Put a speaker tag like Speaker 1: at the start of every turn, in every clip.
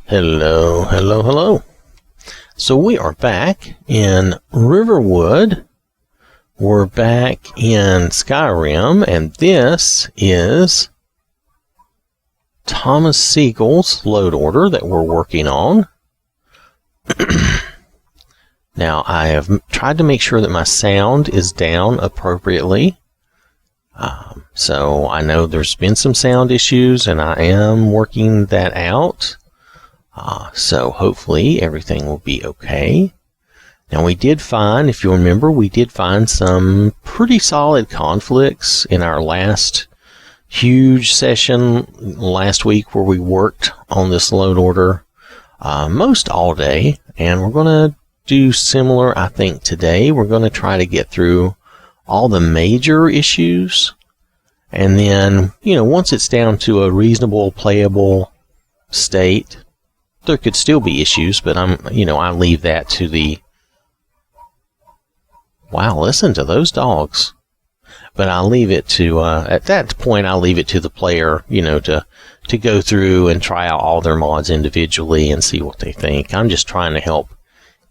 Speaker 1: Hello, hello, hello. So we are back in Riverwood. We're back in Skyrim, and this is Thomas Siegel's load order that we're working on. Now, I have tried to make sure that my sound is down appropriately. So I know there's been some sound issues, and I am working that out. So hopefully everything will be okay. Now, we did find, if you remember, we did find some pretty solid conflicts in our last huge session last week where we worked on this load order most all day. And we're going to do similar, I think, today. We're going to try to get through all the major issues. And then, once it's down to a reasonable, playable state, there could still be issues, but I leave that to the... Wow, listen to those dogs. But I'll leave it to, at that point, I'll leave it to the player, to go through and try out all their mods individually and see what they think. I'm just trying to help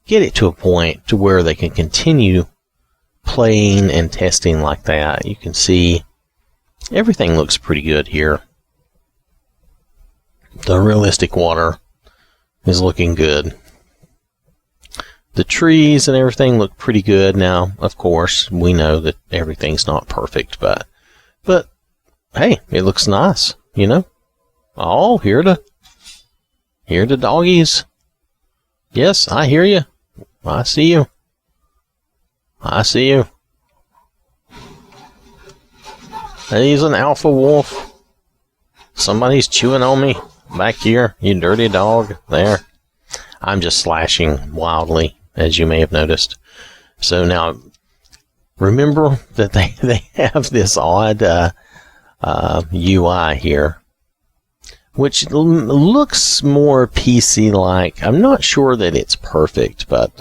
Speaker 1: get it to a point to where they can continue playing and testing like that. You can see everything looks pretty good here. The realistic water is looking good. The trees and everything look pretty good. Now, of course, we know that everything's not perfect, but hey, it looks nice, Oh, here the doggies. Yes, I hear you. I see you. I see you. He's an alpha wolf. Somebody's chewing on me back here, you dirty dog. There. I'm just slashing wildly, as you may have noticed. So now, remember that they have this odd UI here, which looks more PC-like. I'm not sure that it's perfect, but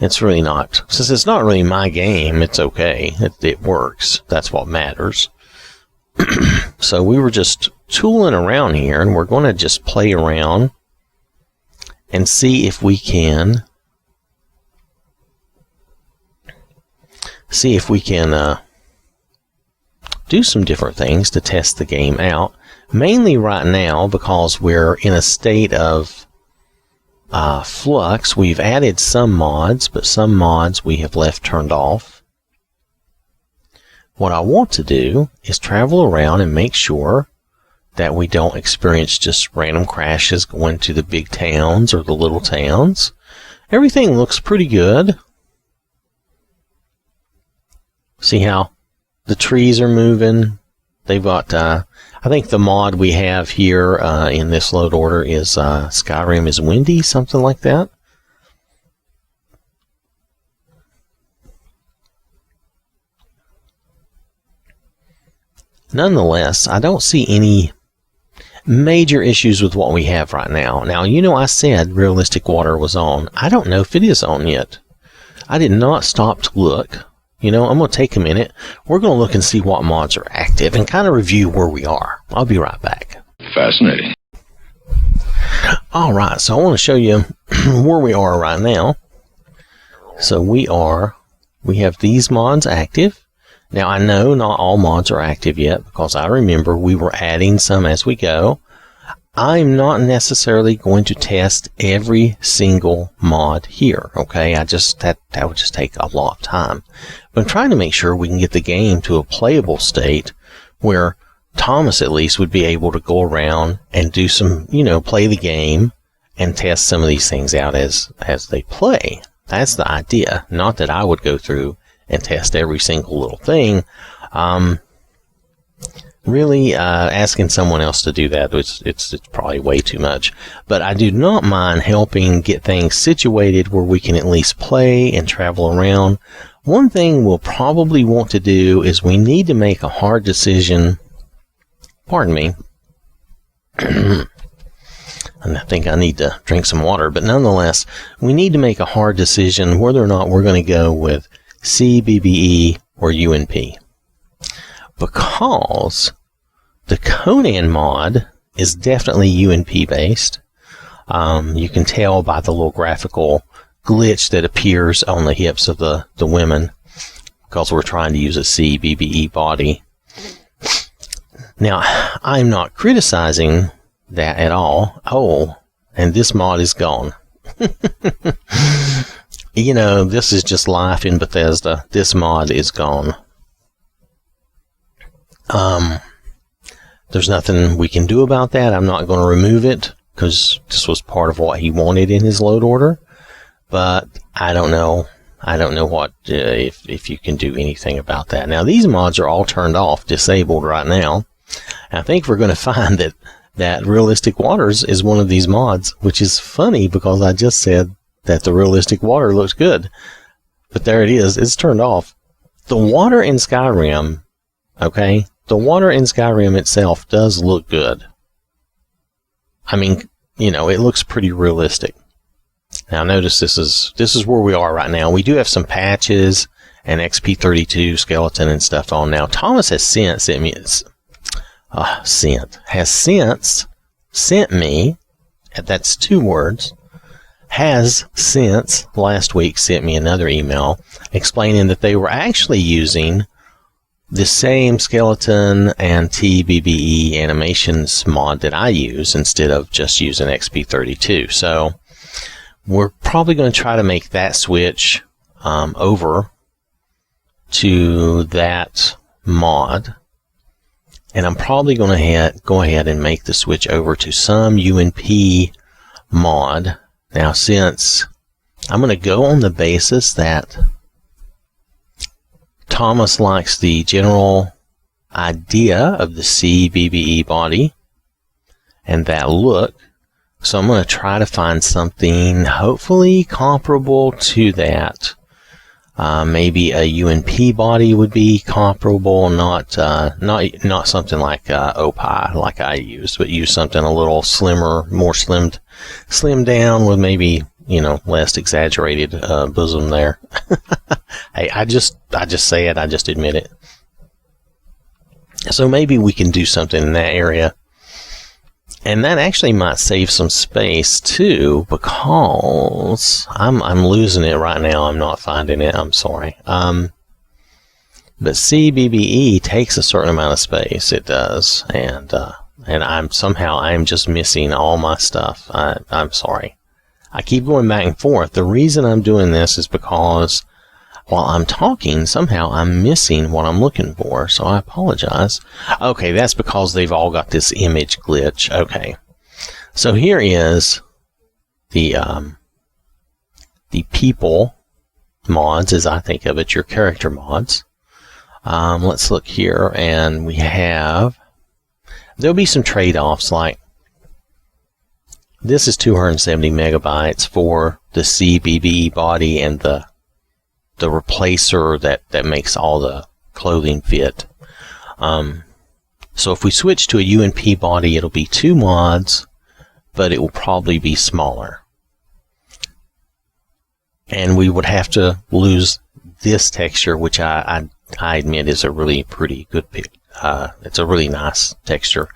Speaker 1: it's really not. Since it's not really my game, it's okay. It works. That's what matters. So we were just tooling around here, and we're going to just play around and see if we can do some different things to test the game out. Mainly right now, because we're in a state of flux. We've added some mods, but some mods we have left turned off. What I want to do is travel around and make sure that we don't experience just random crashes going to the big towns or the little towns. Everything looks pretty good. See how the trees are moving? They've got, I think the mod we have here in this load order is Skyrim is windy, something like that. Nonetheless, I don't see any major issues with what we have right now. Now, I said realistic water was on. I don't know if it is on yet. I did not stop to look. I'm going to take a minute. We're going to look and see what mods are active and kind of review where we are. I'll be right back.
Speaker 2: Fascinating.
Speaker 1: All right, so I want to show you where we are right now. So we have these mods active. Now, I know not all mods are active yet because I remember we were adding some as we go. I'm not necessarily going to test every single mod here, okay? That would just take a lot of time. But I'm trying to make sure we can get the game to a playable state where Thomas at least would be able to go around and do some, play the game and test some of these things out as they play. That's the idea. Not that I would go through and test every single little thing. Really, asking someone else to do that, it's probably way too much. But I do not mind helping get things situated where we can at least play and travel around. One thing we'll probably want to do is we need to make a hard decision. Pardon me. And I think I need to drink some water. But nonetheless, we need to make a hard decision whether or not we're going to go with CBBE or UNP. Because The Conan mod is definitely UNP based. You can tell by the little graphical glitch that appears on the hips of the women, because we're trying to use a CBBE body. Now, I'm not criticizing that at all. Oh, and this mod is gone. You know, this is just life in Bethesda. This mod is gone. There's nothing we can do about that. I'm not going to remove it because this was part of what he wanted in his load order. But I don't know. I don't know what if you can do anything about that. Now, these mods are all turned off, disabled right now. I think we're going to find that Realistic Waters is one of these mods, which is funny because I just said that the Realistic Water looks good. But there it is. It's turned off. The water in Skyrim, okay, the water in Skyrim itself does look good. I mean, you know, it looks pretty realistic. Now notice this is where we are right now. We do have some patches and XP32 skeleton and stuff on now. Thomas has since sent me, sent me, that's 2 words, has since last week sent me another email explaining that they were actually using the same skeleton and TBBE animations mod that I use instead of just using XP32. So we're probably going to try to make that switch over to that mod. And I'm probably going to go ahead and make the switch over to some UNP mod. Now, since I'm going to go on the basis that Thomas likes the general idea of the CBBE body and that look, so I'm going to try to find something hopefully comparable to that. Maybe a UNP body would be comparable, not something like OPI like I used, but use something a little slimmer, more slimmed down with maybe, you know, less exaggerated bosom there. Hey, I just say it, I just admit it. So maybe we can do something in that area. And that actually might save some space too, because I'm losing it right now. I'm not finding it. I'm sorry. But CBBE takes a certain amount of space. It does, and I'm just missing all my stuff. I'm sorry. I keep going back and forth. The reason I'm doing this is because while I'm talking, somehow I'm missing what I'm looking for, so I apologize. Okay, that's because they've all got this image glitch. Okay, so here is the people mods, as I think of it, your character mods. Let's look here, and we have, there'll be some trade-offs, like this is 270 megabytes for the CBBE body and the replacer that makes all the clothing fit. So if we switch to a UNP body, it'll be 2 mods, but it will probably be smaller. And we would have to lose this texture, which I admit is a really pretty good pick. It's a really nice texture.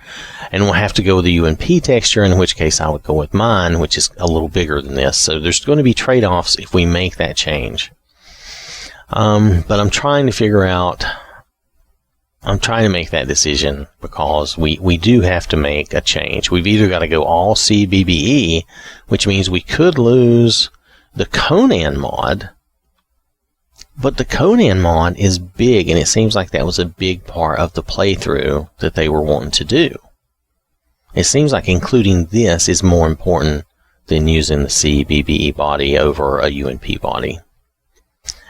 Speaker 1: And we'll have to go with the UNP texture, in which case I would go with mine, which is a little bigger than this. So there's going to be trade-offs if we make that change. But I'm trying to figure out, I'm trying to make that decision because we do have to make a change. We've either got to go all CBBE, which means we could lose the Conan mod, but the Conan mod is big, and it seems like that was a big part of the playthrough that they were wanting to do. It seems like including this is more important than using the CBBE body over a UNP body.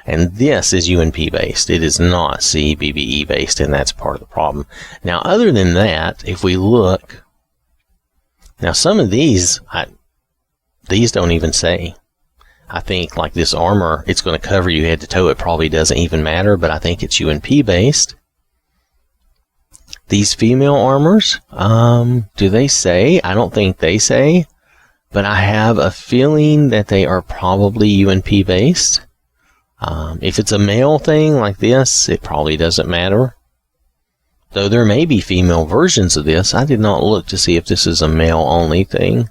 Speaker 1: And this is UNP based. It is not CBBE based, and that's part of the problem. Now, other than that, if we look, now some of these don't even say. I think like this armor, it's going to cover you head to toe. It probably doesn't even matter, but I think it's UNP based. These female armors, do they say? I don't think they say, but I have a feeling that they are probably UNP based. If it's a male thing like this, it probably doesn't matter. Though there may be female versions of this, I did not look to see if this is a male-only thing.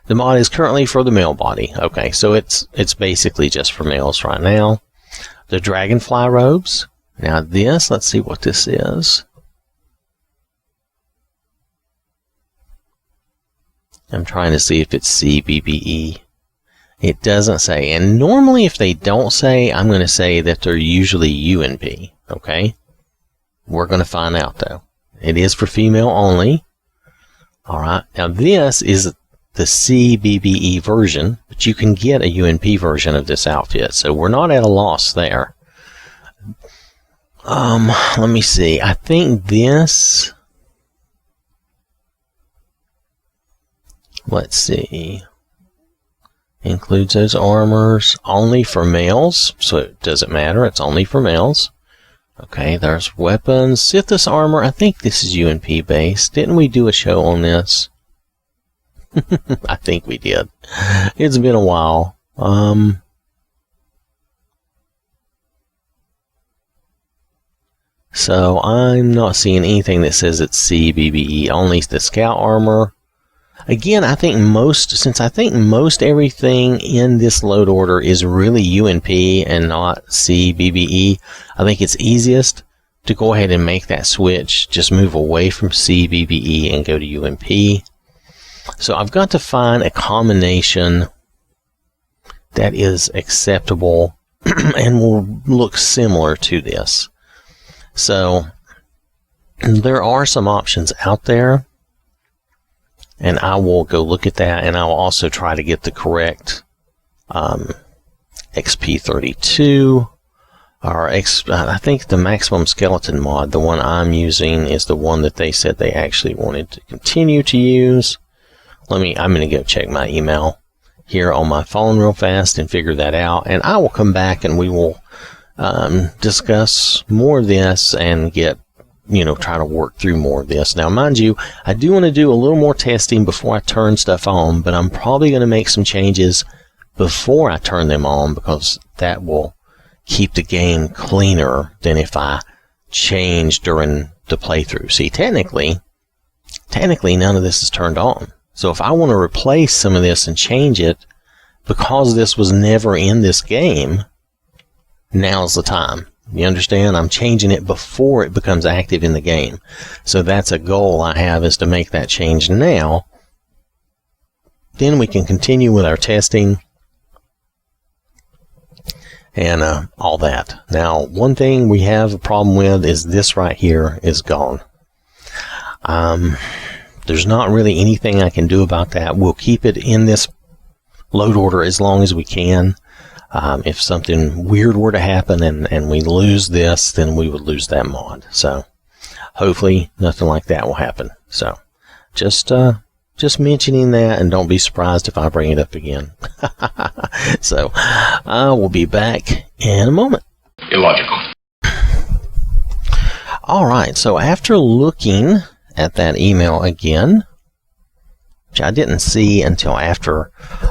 Speaker 1: The mod is currently for the male body. Okay, so it's basically just for males right now. The Dragonfly Robes. Now this, let's see what this is. I'm trying to see if it's CBBE. It doesn't say. And normally if they don't say, I'm going to say that they're usually UNP. Okay? We're going to find out though. It is for female only. Alright. Now this is the CBBE version, but you can get a UNP version of this outfit. So we're not at a loss there. Let me see. I think this... Let's see. Includes those armors only for males, so it doesn't matter. It's only for males. Okay, there's weapons. Sithis armor. I think this is UNP based. Didn't we do a show on this? I think we did. It's been a while. So I'm not seeing anything that says it's CBBE. Only the scout armor. Again, I think since I think most everything in this load order is really UNP and not CBBE, I think it's easiest to go ahead and make that switch. Just move away from CBBE and go to UNP. So I've got to find a combination that is acceptable and will look similar to this. So there are some options out there. And I will go look at that, and I will also try to get the correct XP32, or I think the maximum skeleton mod, the one I'm using, is the one that they said they actually wanted to continue to use. I'm going to go check my email here on my phone real fast and figure that out, and I will come back and we will discuss more of this and try to work through more of this. Now, mind you, I do want to do a little more testing before I turn stuff on, but I'm probably going to make some changes before I turn them on, because that will keep the game cleaner than if I change during the playthrough. See, technically, none of this is turned on. So if I want to replace some of this and change it, because this was never in this game, now's the time. You understand? I'm changing it before it becomes active in the game. So that's a goal I have, is to make that change now. Then we can continue with our testing and all that. Now, one thing we have a problem with is this right here is gone. There's not really anything I can do about that. We'll keep it in this load order as long as we can. If something weird were to happen and we lose this, then we would lose that mod. So hopefully nothing like that will happen. So just mentioning that, and don't be surprised if I bring it up again. So I will be back in a moment.
Speaker 2: Illogical.
Speaker 1: Alright, so after looking at that email again, which I didn't see until after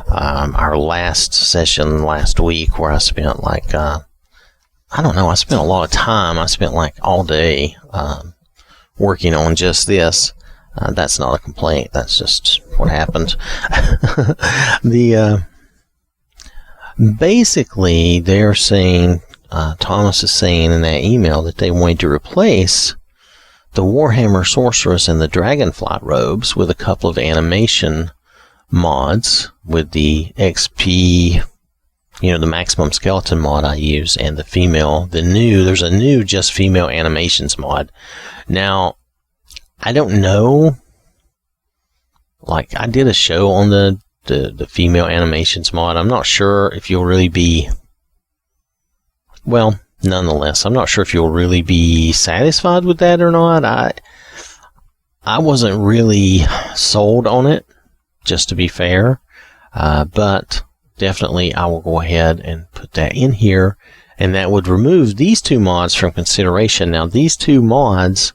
Speaker 1: our last session last week, where I spent I spent a lot of time. I spent all day working on just this. That's not a complaint. That's just what happened. Basically, they're saying, Thomas is saying in that email that they wanted to replace the Warhammer Sorceress and the Dragonfly Robes with a couple of animation mods, with the XP, the maximum skeleton mod I use, and there's a new just female animations mod. Now, I don't know, I did a show on the female animations mod. I'm not sure if you'll really be, nonetheless, I'm not sure if you'll really be satisfied with that or not. I wasn't really sold on it, just to be fair, but definitely I will go ahead and put that in here, and that would remove these two mods from consideration. Now, these two mods,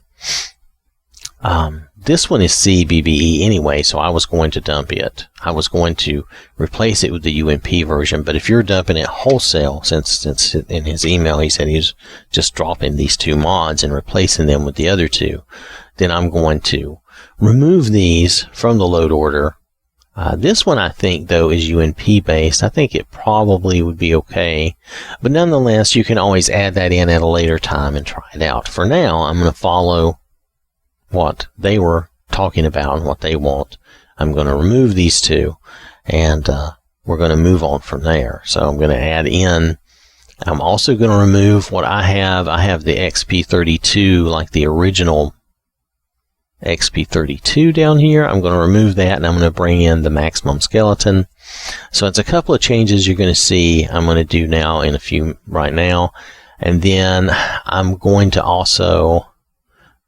Speaker 1: this one is CBBE anyway, so I was going to dump it. I was going to replace it with the UMP version, but if you're dumping it wholesale, since in his email he said he was just dropping these 2 mods and replacing them with the other 2, then I'm going to remove these from the load order. This one I think, though, is UNP based. I think it probably would be okay. But nonetheless, you can always add that in at a later time and try it out. For now, I'm going to follow what they were talking about and what they want. I'm going to remove these 2, and we're going to move on from there. So I'm going to add in. I'm also going to remove what I have. I have the XP32, like the original XP32 down here. I'm going to remove that, and I'm going to bring in the maximum skeleton. So it's a couple of changes you're going to see I'm going to do now in a few right now. And then I'm going to also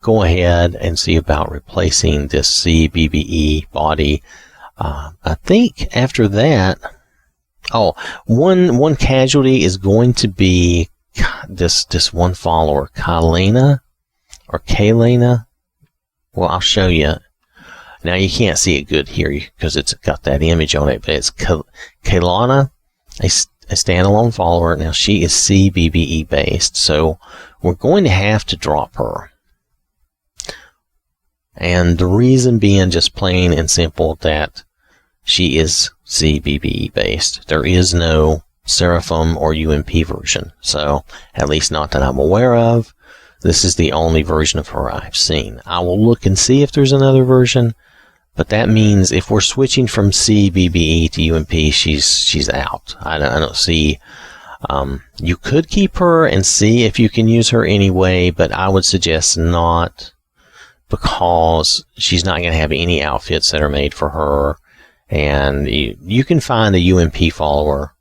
Speaker 1: go ahead and see about replacing this CBBE body. I think after that, one casualty is going to be this one follower, Kalena or Kalena. Well, I'll show you. Now, you can't see it good here because it's got that image on it, but it's Kalana, a standalone follower. Now, she is CBBE based, so we're going to have to drop her. And the reason being just plain and simple that she is CBBE based. There is no Seraphim or UMP version, so at least not that I'm aware of. This is the only version of her I've seen. I will look and see if there's another version, but that means if we're switching from CBBE to UMP, she's out. I don't see. You could keep her and see if you can use her anyway, but I would suggest not, because she's not going to have any outfits that are made for her, and you can find a UMP follower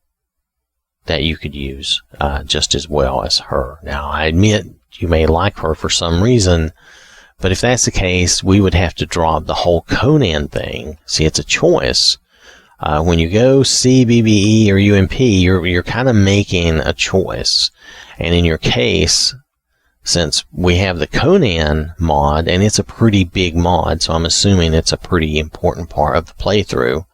Speaker 1: that you could use just as well as her. Now, I admit you may like her for some reason, but if that's the case, we would have to drop the whole Conan thing. See, it's a choice. When you go CBBE or UMP, you're kind of making a choice. And in your case, since we have the Conan mod, and it's a pretty big mod, so I'm assuming it's a pretty important part of the playthrough,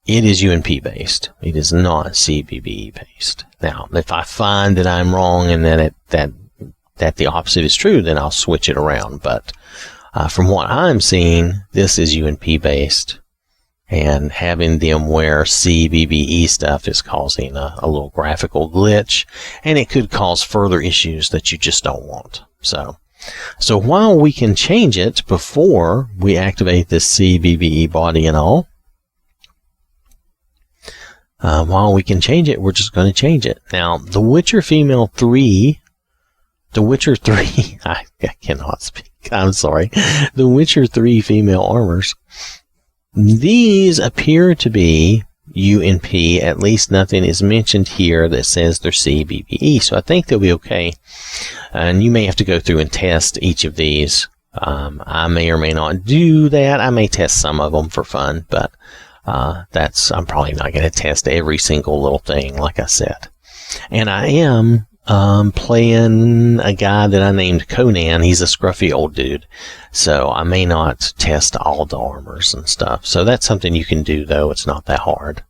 Speaker 1: it is UNP based. It is not CBBE based. Now, if I find that I'm wrong and that the opposite is true, then I'll switch it around. But from what I'm seeing, this is UNP based, and having them wear CBBE stuff is causing a little graphical glitch, and it could cause further issues that you just don't want. So while we can change it before we activate this CBBE body and all, while we can change it, we're just going to change it. Now, the Witcher Female 3, I cannot speak, I'm sorry. The Witcher 3 female armors, these appear to be UNP, at least nothing is mentioned here that says they're CBBE, so I think they'll be okay. And you may have to go through and test each of these. I may or may not do that. I may test some of them for fun, but I'm probably not going to test every single little thing, like I said. And I am playing a guy that I named Conan. He's a scruffy old dude, so I may not test all the armors and stuff. So that's something you can do, though. It's not that hard.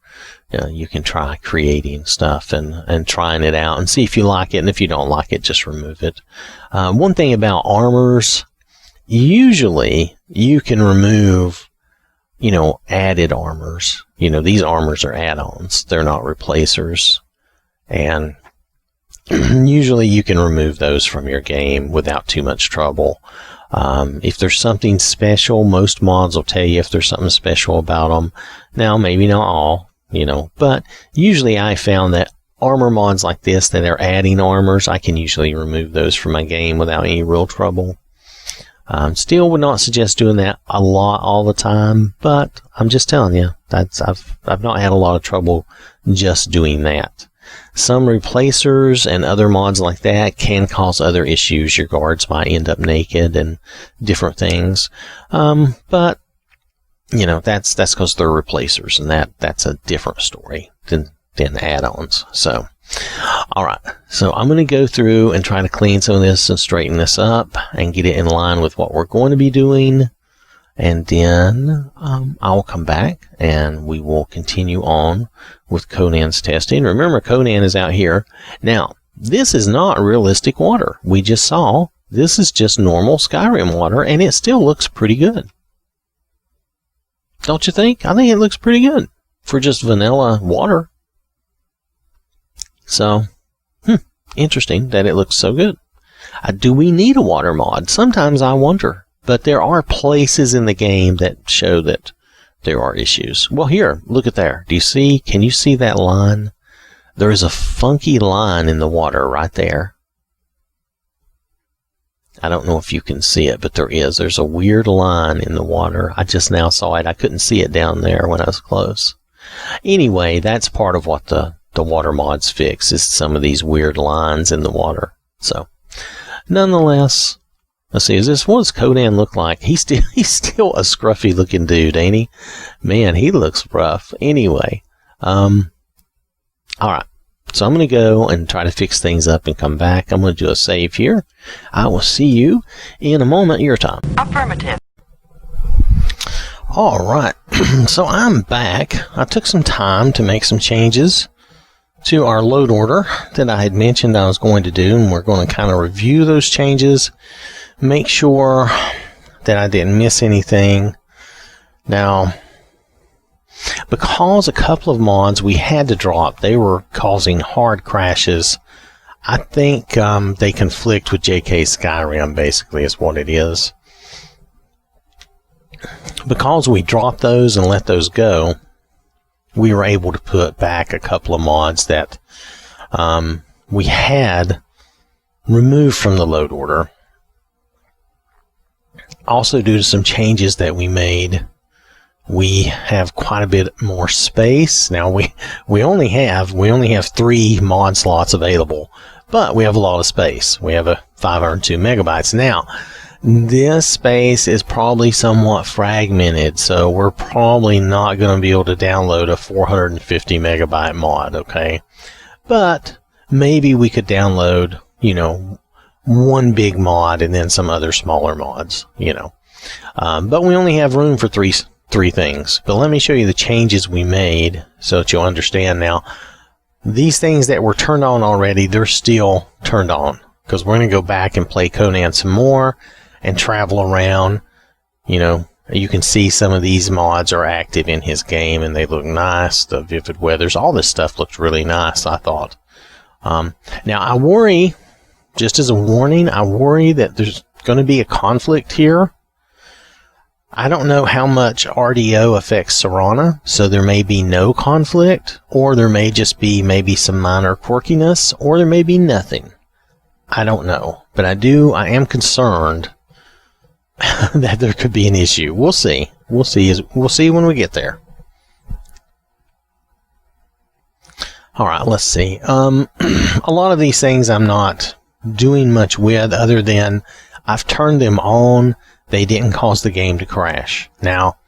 Speaker 1: You can try creating stuff and trying it out and see if you like it, and if you don't like it, just remove it. One thing about armors, usually you can remove added armors. These armors are add-ons. They're not replacers. And usually you can remove those from your game without too much trouble. If there's something special, most mods will tell you if there's something special about them. Now, maybe not all, but usually I found that armor mods like this that are adding armors, I can usually remove those from my game without any real trouble. Still would not suggest doing that a lot all the time, but I'm just telling you, I've not had a lot of trouble just doing that. Some replacers and other mods like that can cause other issues. Your guards might end up naked and different things. But that's because they're replacers, and that's a different story than add-ons. So, Alright, so I'm going to go through and try to clean some of this and straighten this up and get it in line with what we're going to be doing. And then I'll come back and we will continue on with Conan's testing. Remember, Conan is out here. Now, this is not realistic water. We just saw this is just normal Skyrim water, and it still looks pretty good. Don't you think? I think it looks pretty good for just vanilla water. So, interesting that it looks so good. Do we need a water mod? Sometimes I wonder. But there are places in the game that show that there are issues. Well, here, look at there. Do you see? Can you see that line? There is a funky line in the water right there. I don't know if you can see it, but there is. There's a weird line in the water. I just now saw it. I couldn't see it down there when I was close. Anyway, that's part of what the water mods fix, is some of these weird lines in the water. So, nonetheless... Let's see, what does Conan look like? He's still a scruffy looking dude, ain't he? Man, he looks rough. Anyway, alright. So I'm going to go and try to fix things up and come back. I'm going to do a save here. I will see you in a moment, your time.
Speaker 2: Affirmative.
Speaker 1: Alright, so I'm back. I took some time to make some changes to our load order that I had mentioned I was going to do, and we're going to kind of review those changes. Make sure that I didn't miss anything. Now, because a couple of mods we had to drop, they were causing hard crashes. I think they conflict with JK Skyrim, basically, is what it is. Because we dropped those and let those go, we were able to put back a couple of mods that we had removed from the load order. Also, due to some changes that we made, we have quite a bit more space. Now, we only have 3 mod slots available, but we have a lot of space. We have a 502 megabytes. Now, this space is probably somewhat fragmented, so we're probably not going to be able to download a 450 megabyte mod, okay? But maybe we could download, one big mod and then some other smaller mods, but we only have room for three things. But let me show you the changes we made so that you'll understand. Now, these things that were turned on already, they're still turned on, because we're going to go back and play Conan some more and travel around. You can see some of these mods are active in his game and they look nice. The vivid weathers, all this stuff looked really nice, I thought. Now, I worry, just as a warning, I worry that there's going to be a conflict here. I don't know how much RDO affects Serana, so there may be no conflict, or there may just be maybe some minor quirkiness, or there may be nothing. I don't know, but I am concerned that there could be an issue. We'll see. We'll see when we get there. All right, let's see. A lot of these things I'm not doing much with, other than I've turned them on. They didn't cause the game to crash. Now,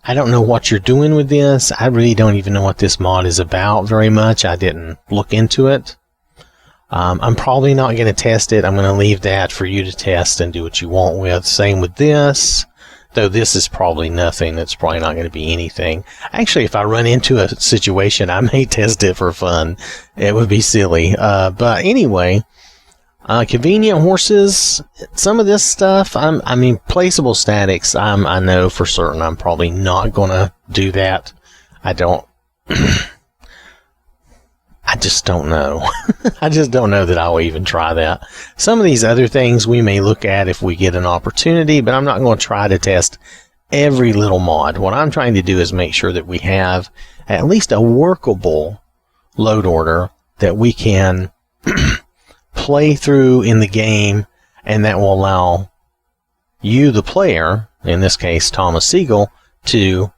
Speaker 1: I don't know what you're doing with this. I really don't even know what this mod is about very much. I didn't look into it. I'm probably not going to test it. I'm going to leave that for you to test and do what you want with. Same with this. Though this is probably nothing. It's probably not going to be anything. Actually, if I run into a situation, I may test it for fun. It would be silly. But anyway, convenient horses, some of this stuff, placeable statics, I know for certain I'm probably not going to do that. I just don't know. I just don't know that I'll even try that. Some of these other things we may look at if we get an opportunity, but I'm not going to try to test every little mod. What I'm trying to do is make sure that we have at least a workable load order that we can play through in the game, and that will allow you, the player, in this case Thomas Siegel, to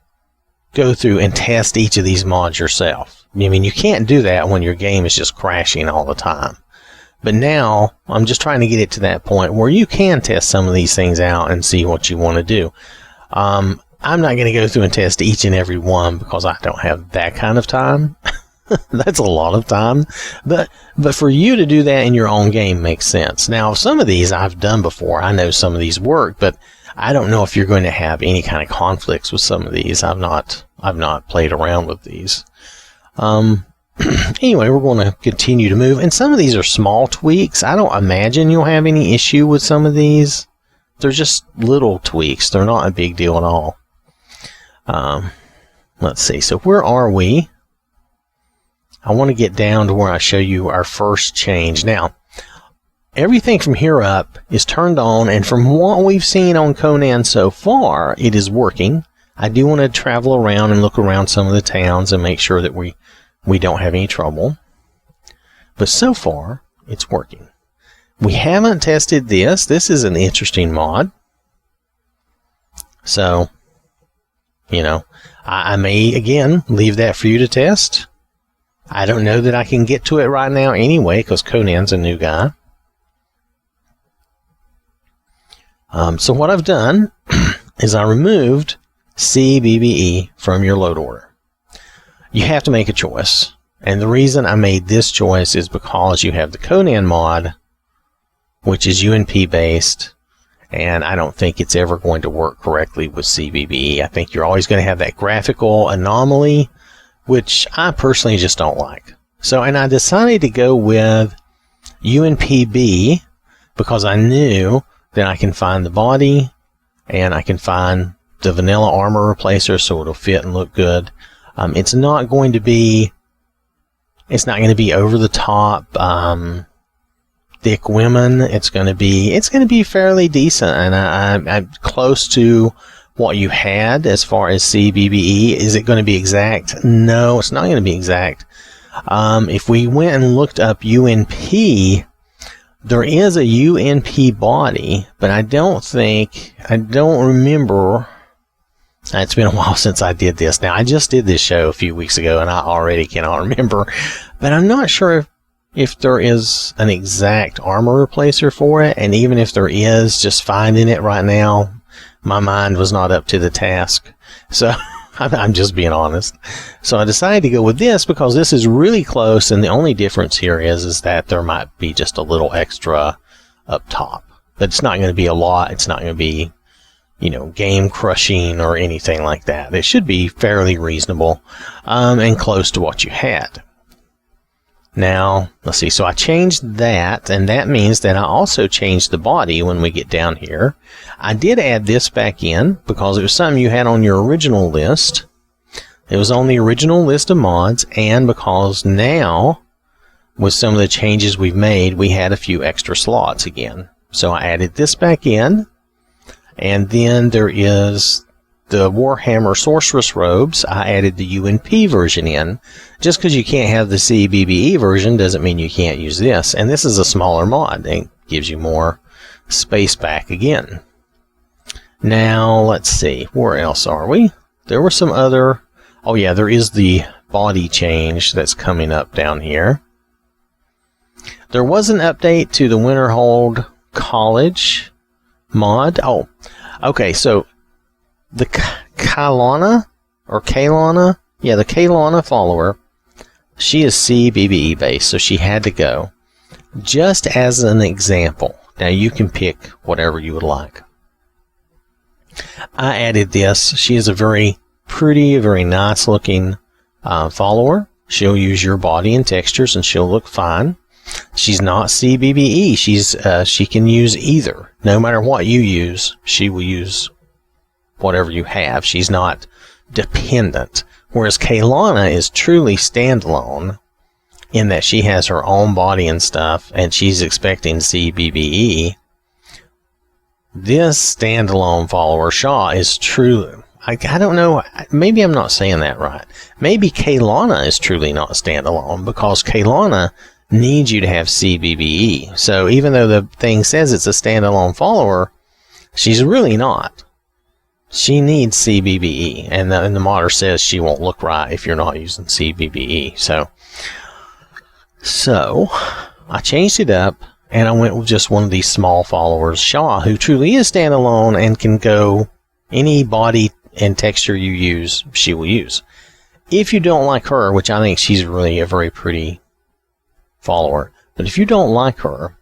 Speaker 1: go through and test each of these mods yourself. You can't do that when your game is just crashing all the time. But now, I'm just trying to get it to that point where you can test some of these things out and see what you want to do. I'm not going to go through and test each and every one because I don't have that kind of time. That's a lot of time. But for you to do that in your own game makes sense. Now, some of these I've done before. I know some of these work, but I don't know if you're going to have any kind of conflicts with some of these. I've not played around with these. Anyway, we're going to continue to move. And some of these are small tweaks. I don't imagine you'll have any issue with some of these. They're just little tweaks. They're not a big deal at all. Let's see. So where are we? I want to get down to where I show you our first change. Now, everything from here up is turned on, and from what we've seen on Conan so far, it is working. I do want to travel around and look around some of the towns and make sure that we don't have any trouble. But so far, it's working. We haven't tested this. This is an interesting mod. So, I may, again, leave that for you to test. I don't know that I can get to it right now anyway, because Conan's a new guy. So what I've done is I removed CBBE from your load order. You have to make a choice. And the reason I made this choice is because you have the Conan mod, which is UNP based, and I don't think it's ever going to work correctly with CBBE. I think you're always going to have that graphical anomaly, which I personally just don't like. So, and I decided to go with UNPB because I knew that I can find the body and I can find the vanilla armor replacer so it'll fit and look good. It's not going to be over the top, thick women. It's going to be fairly decent, and I'm close to what you had as far as CBBE. Is it going to be exact? No, it's not going to be exact. If we went and looked up UNP, there is a UNP body, but I don't remember. It's been a while since I did this. Now, I just did this show a few weeks ago, and I already cannot remember. But I'm not sure if there is an exact armor replacer for it. And even if there is, just finding it right now, my mind was not up to the task. So, I'm just being honest. So, I decided to go with this because this is really close. And the only difference here is that there might be just a little extra up top. But it's not going to be a lot. It's not going to be, game crushing or anything like that. It should be fairly reasonable and close to what you had. Now, let's see. So I changed that, and that means that I also changed the body when we get down here. I did add this back in because it was something you had on your original list. It was on the original list of mods, and because now, with some of the changes we've made, we had a few extra slots again. So I added this back in. And then there is the Warhammer Sorceress Robes. I added the UNP version in. Just because you can't have the CBBE version doesn't mean you can't use this. And this is a smaller mod. It gives you more space back again. Now, let's see. Where else are we? There were some other... Oh, yeah, there is the body change that's coming up down here. There was an update to the Winterhold College mod. Oh, okay, so the Kailana, yeah, the Kailana follower, she is CBBE based, so she had to go. Just as an example, now you can pick whatever you would like. I added this. She is a very pretty, very nice looking follower. She'll use your body and textures and she'll look fine. She's not CBBE. She can use either. No matter what you use, she will use whatever you have. She's not dependent. Whereas Kailana is truly standalone in that she has her own body and stuff, and she's expecting CBBE. This standalone follower, Shaw, is truly... I don't know. Maybe I'm not saying that right. Maybe Kailana is truly not standalone because Kailana needs you to have CBBE. So even though the thing says it's a standalone follower, she's really not. She needs CBBE, and the modder says she won't look right if you're not using CBBE. So I changed it up, and I went with just one of these small followers, Shaw, who truly is standalone and can go any body and texture you use, she will use. if you don't like her, which I think she's really a very pretty follower, but if you don't like her,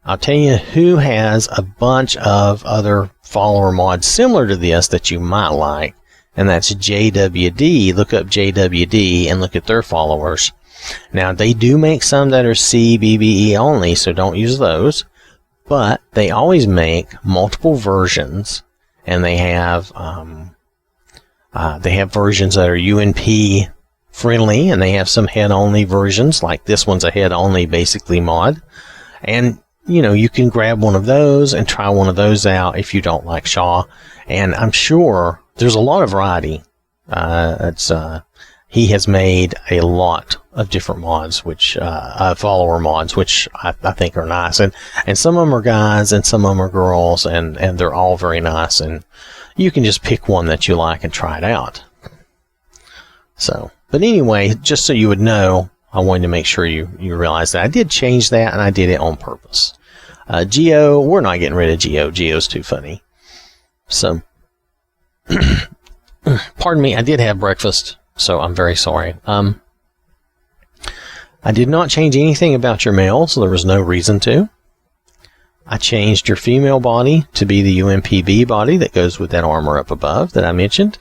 Speaker 1: I'll tell you who has a bunch of other follower mods similar to this that you might like, and that's JWD. Look up JWD and look at their followers. Now, they do make some that are CBBE only, so don't use those, but they always make multiple versions, and they have versions that are UNP friendly, and they have some head-only versions, like this one's a head-only basically mod, and you know, you can grab one of those and try one of those out if you don't like Shaw. And I'm sure there's a lot of variety. He has made a lot of different mods, which follower mods, which I think are nice. And some of them are guys and some of them are girls, and they're all very nice. And you can just pick one that you like and try it out. So, but anyway, just so you would know, I wanted to make sure you realize that I did change that, and I did it on purpose. Geo, we're not getting rid of Geo. Geo's too funny. So, pardon me, I did have breakfast, so I'm very sorry. I did not change anything about your male, so there was no reason to. I changed your female body to be the UMPB body that goes with that armor up above that I mentioned.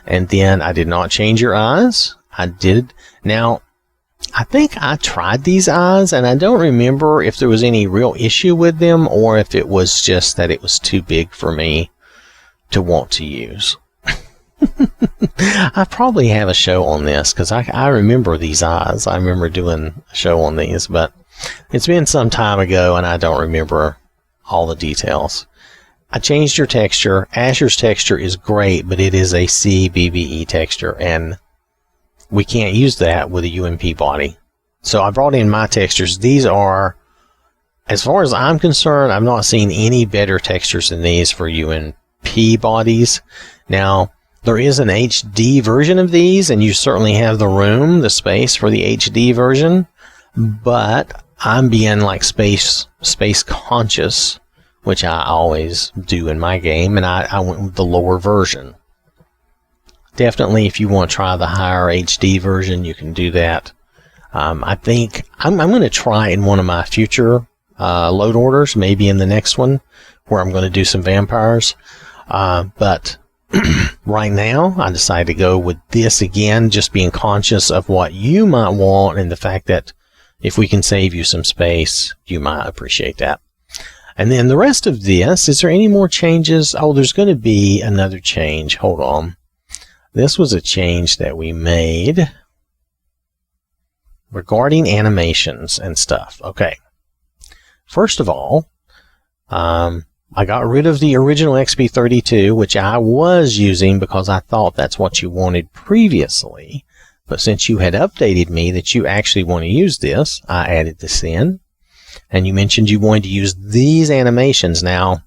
Speaker 1: And then I did not change your eyes. I did. Now, I think I tried these eyes, and I don't remember if there was any real issue with them or if it was just that it was too big for me to want to use. I probably have a show on this because I remember these eyes. I remember doing a show on these, but it's been some time ago, and I don't remember all the details. I changed your texture. Asher's texture is great, but it is a CBBE texture, and we can't use that with a UMP body. So I brought in my textures. These are, as far as I'm concerned, I've not seen any better textures than these for UMP bodies. Now, there is an HD version of these, and you certainly have the space for the HD version, but I'm being like space conscious, which I always do in my game, and I went with the lower version. Definitely, if you want to try the higher HD version, you can do that. I think I'm going to try in one of my future load orders, maybe in the next one, where I'm going to do some vampires. But right now, I decided to go with this again, just being conscious of what you might want and the fact that if we can save you some space, you might appreciate that. And then the rest of this, is there any more changes? Oh, there's going to be another change. Hold on. This was a change that we made regarding animations and stuff. Okay. First of all, I got rid of the original XP32, which I was using because I thought that's what you wanted previously. But since you had updated me that you actually want to use this, I added this in. And you mentioned you wanted to use these animations. Now,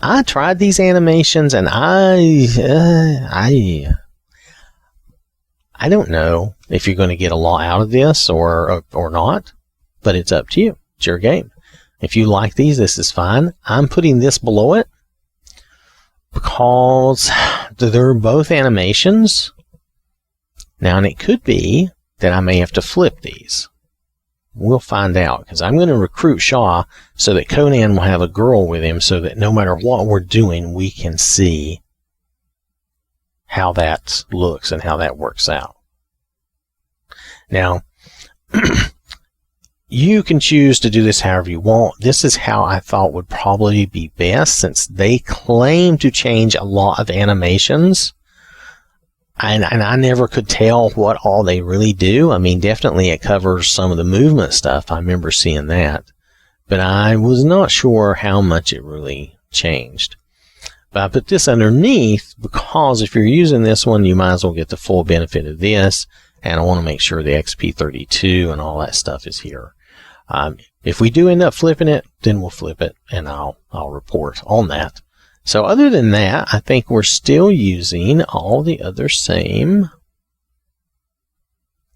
Speaker 1: I tried these animations, and I don't know if you're going to get a lot out of this or not, but it's up to you. It's your game. If you like these, this is fine. I'm putting this below it because they're both animations. Now, and it could be that I may have to flip these. We'll find out, because I'm going to recruit Shaw so that Conan will have a girl with him so that no matter what we're doing, we can see how that looks and how that works out. Now, you can choose to do this however you want. This is how I thought would probably be best, since they claim to change a lot of animations. And I never could tell what all they really do. I mean, definitely it covers some of the movement stuff. I remember seeing that. But I was not sure how much it really changed. But I put this underneath because if you're using this one, you might as well get the full benefit of this. And I want to make sure the XP32 and all that stuff is here. If we do end up flipping it, then we'll flip it, and I'll report on that. So other than that, I think we're still using all the other same.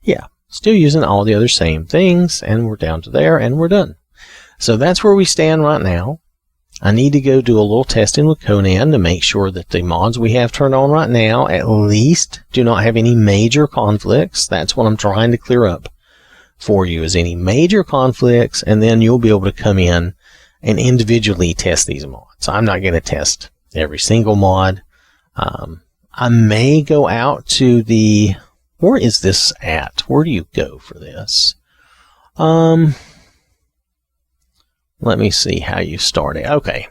Speaker 1: Yeah, still using all the other same things, and we're down to there, and we're done. So that's where we stand right now. I need to go do a little testing with Conan to make sure that the mods we have turned on right now at least do not have any major conflicts. That's what I'm trying to clear up for you, is any major conflicts, and then you'll be able to come in and individually test these mods. I'm not going to test every single mod. I may go out to the... Where is this at? Where do you go for this? Let me see how you start it. Okay.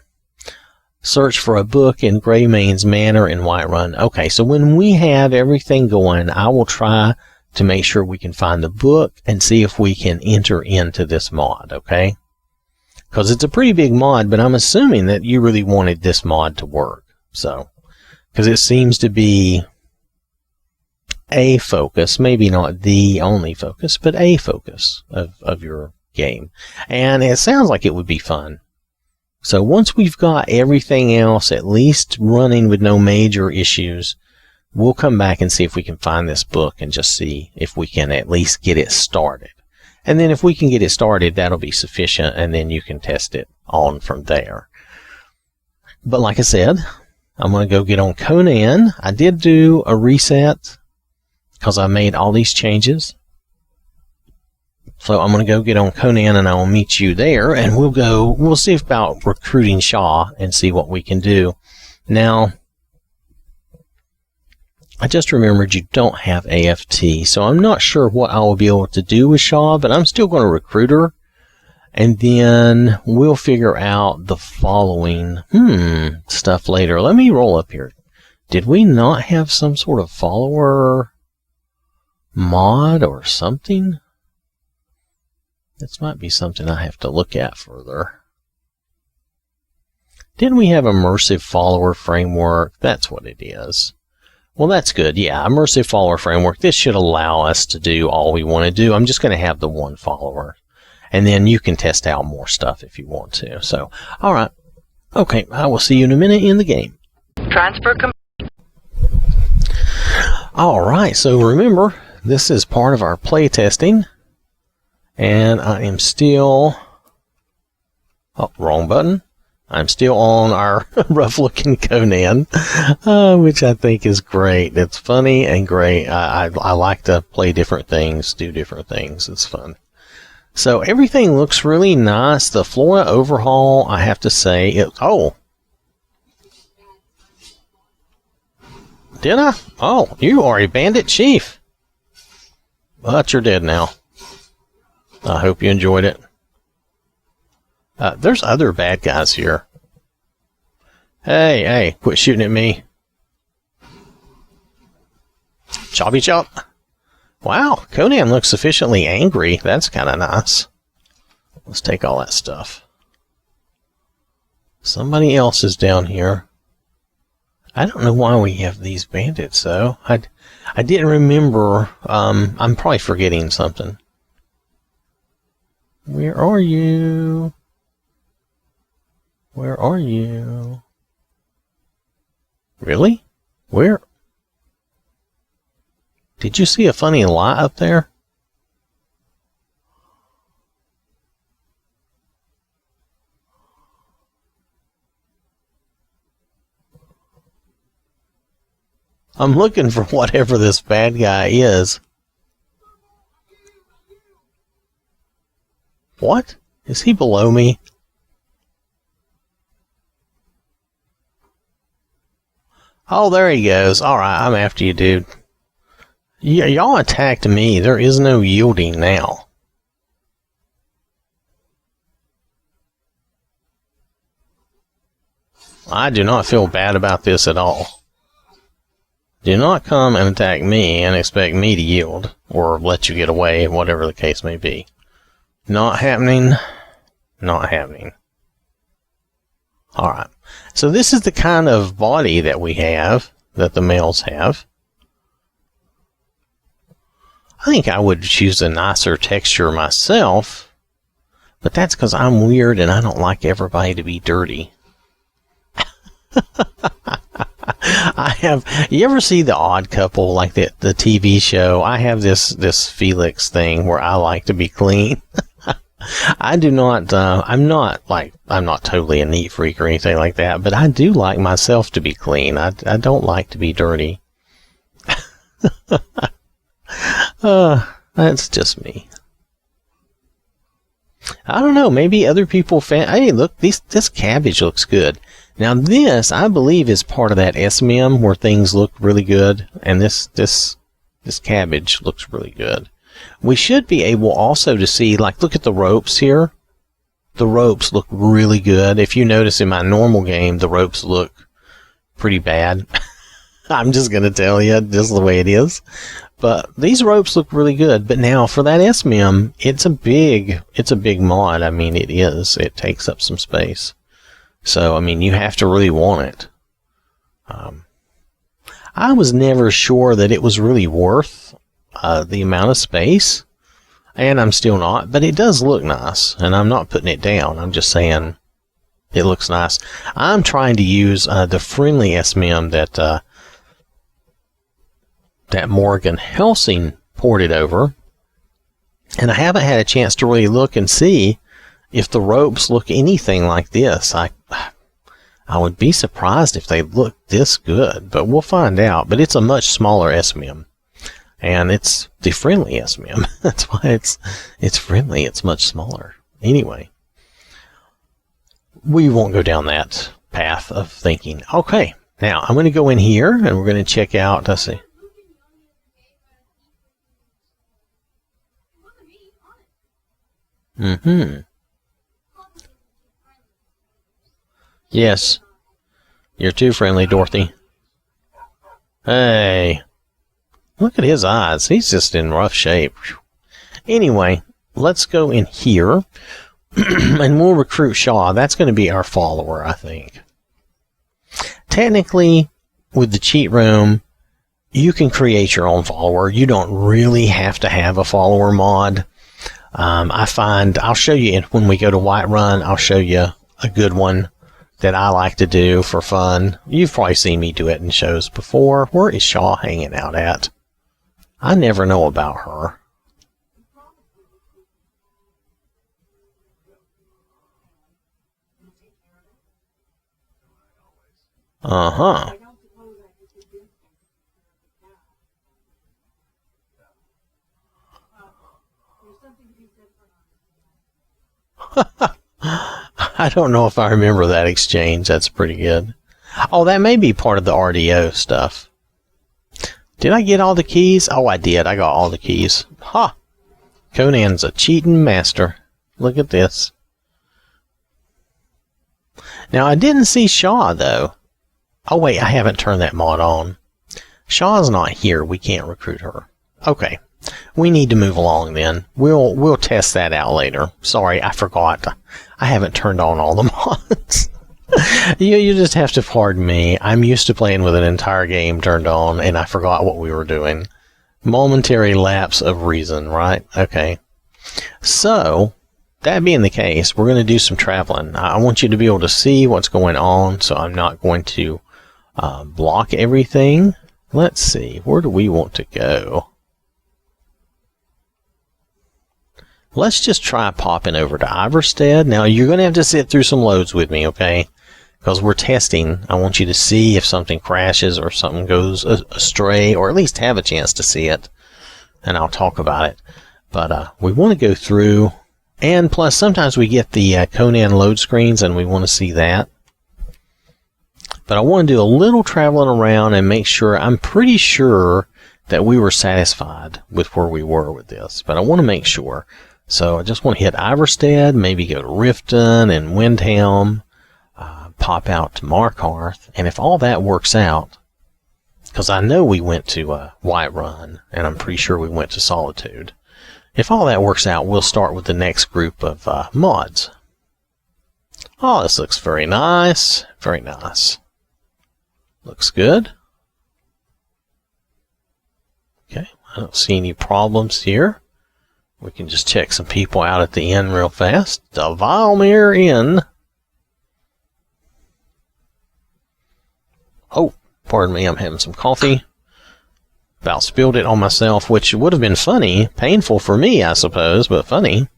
Speaker 1: Search for a book in Greymane's Manor in Whiterun. Okay, so when we have everything going, I will try to make sure we can find the book and see if we can enter into this mod, okay? Because it's a pretty big mod, but I'm assuming that you really wanted this mod to work. So, because it seems to be a focus, maybe not the only focus, but a focus of your game. And it sounds like it would be fun. So once we've got everything else at least running with no major issues, we'll come back and see if we can find this book and just see if we can at least get it started. And then if we can get it started, that'll be sufficient, and then you can test it on from there. But like I said, I'm going to go get on Conan. I did do a reset because I made all these changes. So I'm going to go get on Conan, and I will meet you there, and we'll see about recruiting Shaw and see what we can do. Now, I just remembered you don't have AFT, so I'm not sure what I will be able to do with Shaw, but I'm still going to recruit her, and then we'll figure out the following stuff later. Let me roll up here. Did we not have some sort of follower mod or something? This might be something I have to look at further. Didn't we have immersive follower framework? That's what it is. Well, that's good. Yeah, immersive follower framework. This should allow us to do all we want to do. I'm just going to have the one follower. And then you can test out more stuff if you want to. So, all right. Okay, I will see you in a minute in the game.
Speaker 2: Transfer complete.
Speaker 1: All right, so remember, this is part of our play testing. And I am still... Oh, wrong button. I'm still on our rough-looking Conan, which I think is great. It's funny and great. I like to play different things, do different things. It's fun. So everything looks really nice. The Flora overhaul, I have to say... Oh! Did I? Oh, you are a bandit chief. But you're dead now. I hope you enjoyed it. There's other bad guys here. Hey, quit shooting at me. Choppy chop. Wow, Conan looks sufficiently angry. That's kind of nice. Let's take all that stuff. Somebody else is down here. I don't know why we have these bandits, though. I didn't remember. I'm probably forgetting something. Where are you? Where are you? Really? Where? Did you see a funny light up there? I'm looking for whatever this bad guy is. What? Is he below me? Oh, there he goes. Alright, I'm after you, dude. Y'all attacked me. There is no yielding now. I do not feel bad about this at all. Do not come and attack me and expect me to yield, or let you get away, whatever the case may be. Not happening. Not happening. Alright. So this is the kind of body that we have, that the males have. I think I would choose a nicer texture myself, but that's because I'm weird and I don't like everybody to be dirty. You ever see The Odd Couple, like the TV show? I have this Felix thing where I like to be clean. I do not, I'm not totally a neat freak or anything like that, but I do like myself to be clean. I don't like to be dirty. That's just me. I don't know, maybe other people hey, look, this cabbage looks good. Now this, I believe, is part of that SMM where things look really good, and this cabbage looks really good. We should be able also to see, like, look at the ropes here. The ropes look really good. If you notice in my normal game, the ropes look pretty bad. I'm just going to tell you, just the way it is. But these ropes look really good. But now for that SMM, it's a big mod. I mean, it is. It takes up some space. So, I mean, you have to really want it. I was never sure that it was really worth the amount of space. And I'm still not. But it does look nice. And I'm not putting it down. I'm just saying it looks nice. I'm trying to use the friendly SMM that Morgan Helsing ported over, and I haven't had a chance to really look and see if the ropes look anything like this. I would be surprised if they look this good, but we'll find out. But it's a much smaller SMM, and it's the friendly SMM. That's why it's friendly. It's much smaller. Anyway, we won't go down that path of thinking. Okay, now I'm going to go in here, and we're going to check out, let's see. Yes. You're too friendly, Dorothy. Hey. Look at his eyes. He's just in rough shape. Anyway, let's go in here. And we'll recruit Shaw. That's going to be our follower, I think. Technically, with the cheat room, you can create your own follower. You don't really have to have a follower mod. I find, I'll show you when we go to Whiterun, I'll show you a good one that I like to do for fun. You've probably seen me do it in shows before. Where is Shaw hanging out at? I never know about her. Uh-huh. I don't know if I remember that exchange. That's pretty good. Oh, that may be part of the RDO stuff. Did I get all the keys? Oh, I did. I got all the keys. Ha! Conan's a cheating master. Look at this. Now, I didn't see Shaw, though. Oh, wait. I haven't turned that mod on. Shaw's not here. We can't recruit her. Okay. We need to move along then. We'll test that out later. Sorry, I forgot. I haven't turned on all the mods. You just have to pardon me. I'm used to playing with an entire game turned on, and I forgot what we were doing. Momentary lapse of reason, right? Okay. So, that being the case, we're going to do some traveling. I want you to be able to see what's going on, so I'm not going to block everything. Let's see. Where do we want to go? Let's just try popping over to Iverstead. Now, you're going to have to sit through some loads with me, okay? Because we're testing. I want you to see if something crashes or something goes astray, or at least have a chance to see it. And I'll talk about it. But we want to go through. And plus, sometimes we get the Conan load screens, and we want to see that. But I want to do a little traveling around and make sure. I'm pretty sure that we were satisfied with where we were with this. But I want to make sure. So I just want to hit Iverstead, maybe go to Rifton and Windhelm, pop out to Markarth, and if all that works out, because I know we went to Whiterun, and I'm pretty sure we went to Solitude. If all that works out, we'll start with the next group of mods. Oh, this looks very nice. Very nice. Looks good. Okay, I don't see any problems here. We can just check some people out at the inn real fast. The Valmir Inn. Oh, pardon me, I'm having some coffee. About spilled it on myself, which would have been funny. Painful for me, I suppose, but funny.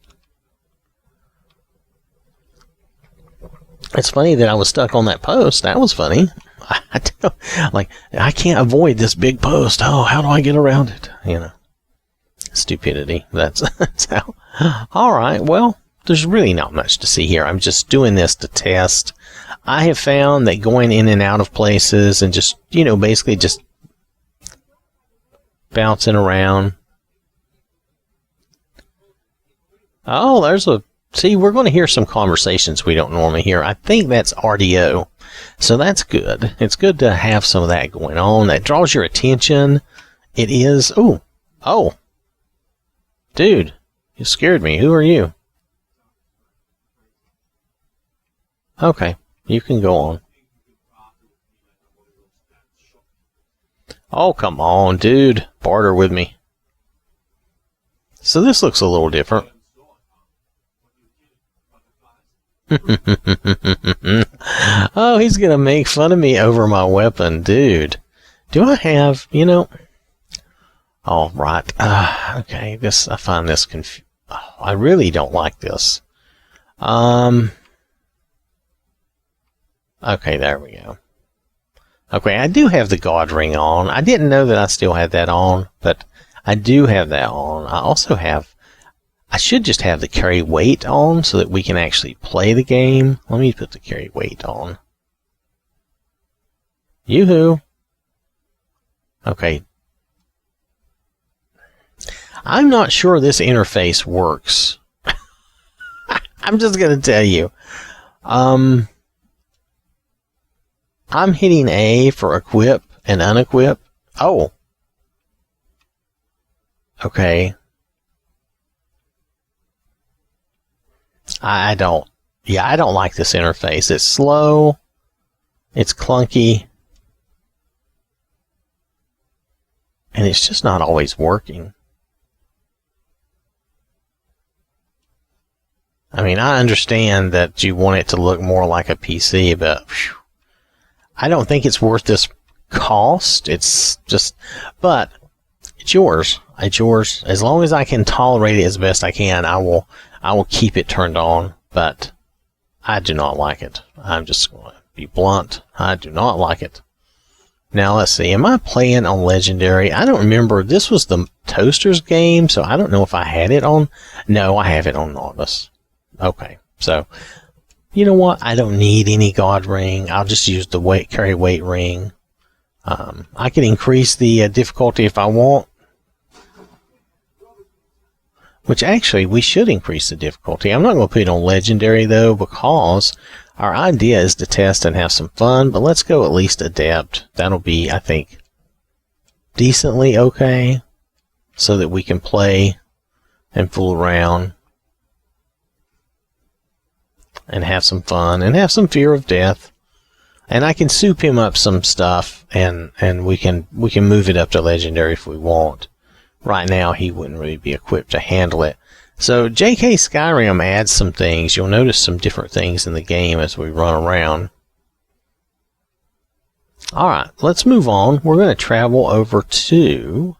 Speaker 1: It's funny that I was stuck on that post. That was funny. I can't avoid this big post. Oh, how do I get around it? Stupidity. That's how. All right. Well, there's really not much to see here. I'm just doing this to test. I have found that going in and out of places and just, basically just bouncing around. Oh, see, we're going to hear some conversations we don't normally hear. I think that's RDO. So that's good. It's good to have some of that going on. That draws your attention. It is. Oh. Dude, you scared me. Who are you? Okay, you can go on. Oh, come on, dude. Barter with me. So this looks a little different. Oh, he's going to make fun of me over my weapon. Dude, do I have, all right. Okay, I find this I really don't like this. Okay, there we go. Okay, I do have the God ring on. I didn't know that I still had that on, but I do have that on. I should just have the carry weight on so that we can actually play the game. Let me put the carry weight on. Yoo-hoo. Okay. I'm not sure this interface works. I'm just going to tell you. I'm hitting A for equip and unequip. Oh. Okay. I don't like this interface. It's slow. It's clunky. And it's just not always working. I mean, I understand that you want it to look more like a PC, but I don't think it's worth this cost. But it's yours. It's yours. As long as I can tolerate it as best I can, I will keep it turned on, but I do not like it. I'm just going to be blunt. I do not like it. Now, let's see. Am I playing on Legendary? I don't remember. This was the Toasters game, so I don't know if I had it on. No, I have it on Nautilus. Okay, so you know what? I don't need any God ring. I'll just use the carry weight ring. I can increase the difficulty if I want. Which actually, we should increase the difficulty. I'm not going to put it on Legendary, though, because our idea is to test and have some fun. But let's go at least Adept. That'll be, I think, decently okay. So that we can play and fool around. And have some fun. And have some fear of death. And I can soup him up some stuff. And we can move it up to Legendary if we want. Right now, he wouldn't really be equipped to handle it. So, JK Skyrim adds some things. You'll notice some different things in the game as we run around. Alright, let's move on. We're going to travel over to...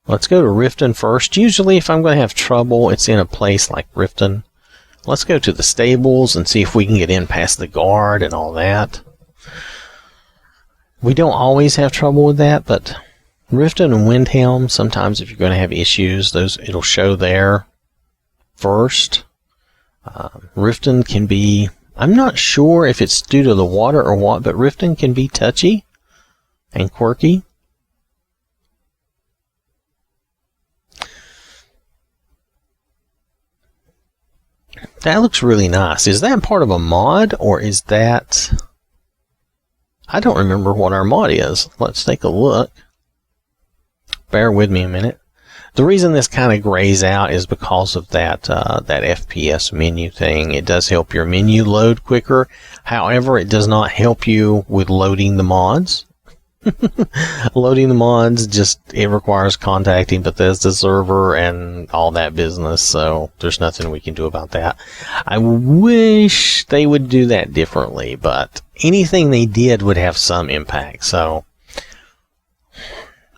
Speaker 1: Let's go to Rifton first. Usually, if I'm going to have trouble, it's in a place like Rifton. Let's go to the stables and see if we can get in past the guard and all that. We don't always have trouble with that, but... Rifton and Windhelm, sometimes if you're going to have issues, it'll show there first. Rifton can be, I'm not sure if it's due to the water or what, but Rifton can be touchy and quirky. That looks really nice. Is that part of a mod, or is that... I don't remember what our mod is. Let's take a look. Bear with me a minute. The reason this kind of grays out is because of that FPS menu thing. It does help your menu load quicker. However, it does not help you with loading the mods. Loading the mods, it requires contacting Bethesda server and all that business, so there's nothing we can do about that. I wish they would do that differently, but anything they did would have some impact, so...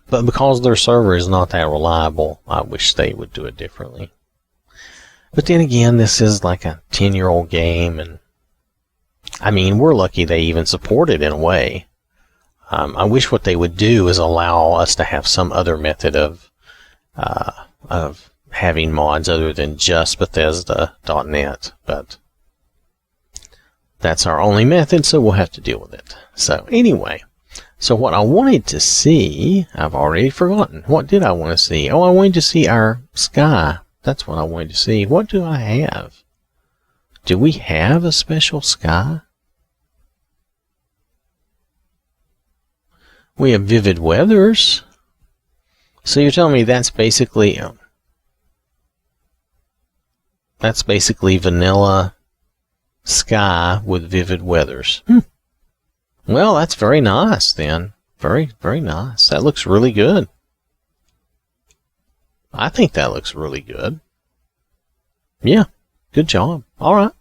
Speaker 1: But because their server is not that reliable, I wish they would do it differently. But then again, this is like a 10-year-old game, and I mean, we're lucky they even support it in a way. I wish what they would do is allow us to have some other method of having mods other than just Bethesda.net, but that's our only method, so we'll have to deal with it. So anyway, so what I wanted to see, I've already forgotten. What did I want to see? Oh, I wanted to see our sky. That's what I wanted to see. What do I have? Do we have a special sky? We have vivid weathers. So you're telling me that's basically vanilla sky with vivid weathers. Well, that's very nice then. Very, very nice. That looks really good. I think that looks really good. Yeah, good job. All right.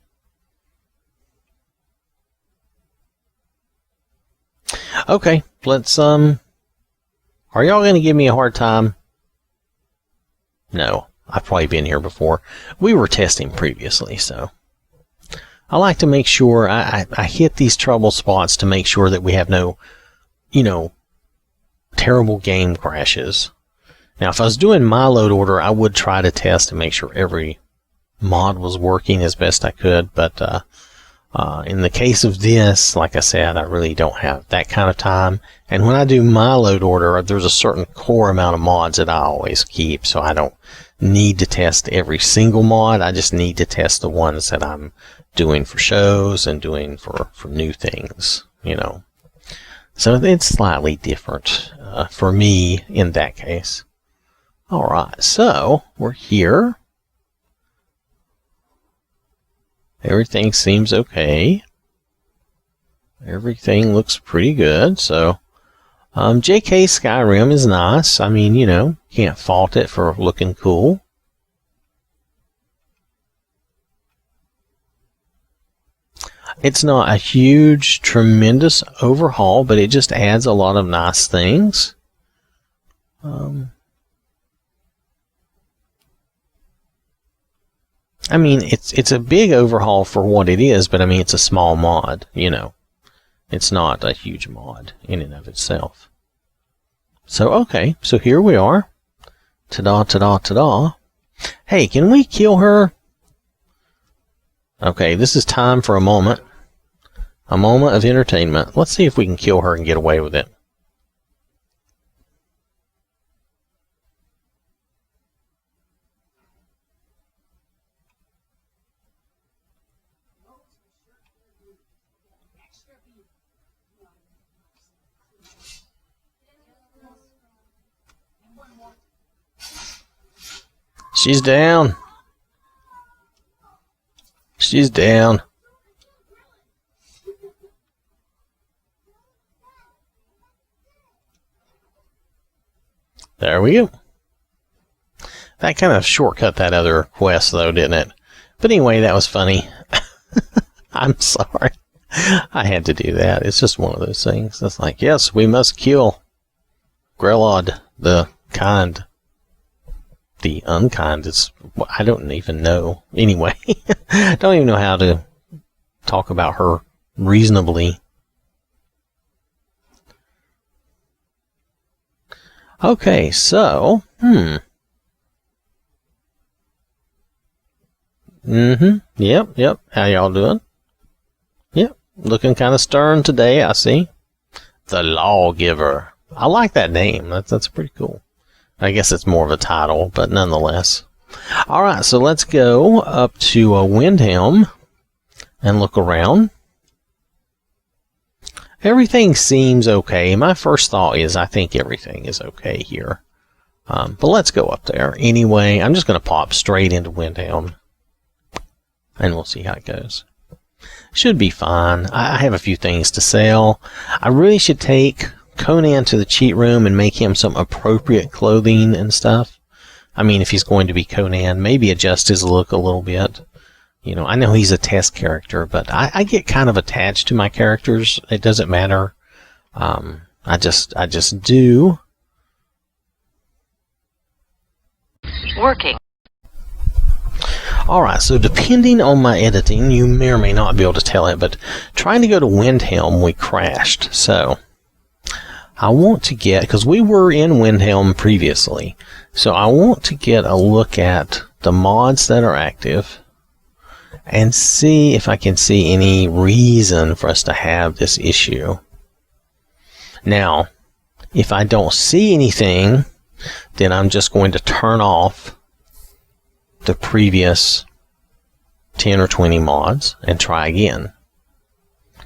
Speaker 1: Okay, let's, are y'all going to give me a hard time? No, I've probably been here before. We were testing previously, so I like to make sure I hit these trouble spots to make sure that we have no, terrible game crashes. Now, if I was doing my load order, I would try to test to make sure every mod was working as best I could, but in the case of this, like I said, I really don't have that kind of time. And when I do my load order, there's a certain core amount of mods that I always keep, so I don't need to test every single mod. I just need to test the ones that I'm doing for shows and doing for new things, So it's slightly different for me in that case. All right, so we're here. Everything seems okay. Everything looks pretty good. So, JK Skyrim is nice. I mean, can't fault it for looking cool. It's not a huge, tremendous overhaul, but it just adds a lot of nice things. I mean, it's a big overhaul for what it is, but I mean, it's a small mod, It's not a huge mod in and of itself. So, okay, so here we are. Ta-da, ta-da, ta-da. Hey, can we kill her? Okay, this is time for a moment. A moment of entertainment. Let's see if we can kill her and get away with it. She's down. She's down. There we go. That kind of shortcut that other quest, though, didn't it? But anyway, that was funny. I'm sorry. I had to do that. It's just one of those things. It's like, yes, we must kill Grelod, the kind. The unkind is, I don't even know. Anyway, don't even know how to talk about her reasonably. Okay, so, Yep. How y'all doing? Yep. Looking kind of stern today, I see. The Lawgiver. I like that name. That's pretty cool. I guess it's more of a title, but nonetheless. Alright, so let's go up to Windhelm and look around. Everything seems okay. My first thought is I think everything is okay here. But let's go up there. Anyway, I'm just going to pop straight into Windhelm. And we'll see how it goes. Should be fine. I have a few things to sell. I really should take Conan to the cheat room and make him some appropriate clothing and stuff. I mean, if he's going to be Conan, maybe adjust his look a little bit. I know he's a test character, but I get kind of attached to my characters. It doesn't matter. I just do.
Speaker 2: Working.
Speaker 1: Alright, so depending on my editing, you may or may not be able to tell it, but trying to go to Windhelm, we crashed. So, I want to get, because we were in Windhelm previously, so I want to get a look at the mods that are active and see if I can see any reason for us to have this issue. Now, if I don't see anything, then I'm just going to turn off the previous 10 or 20 mods and try again.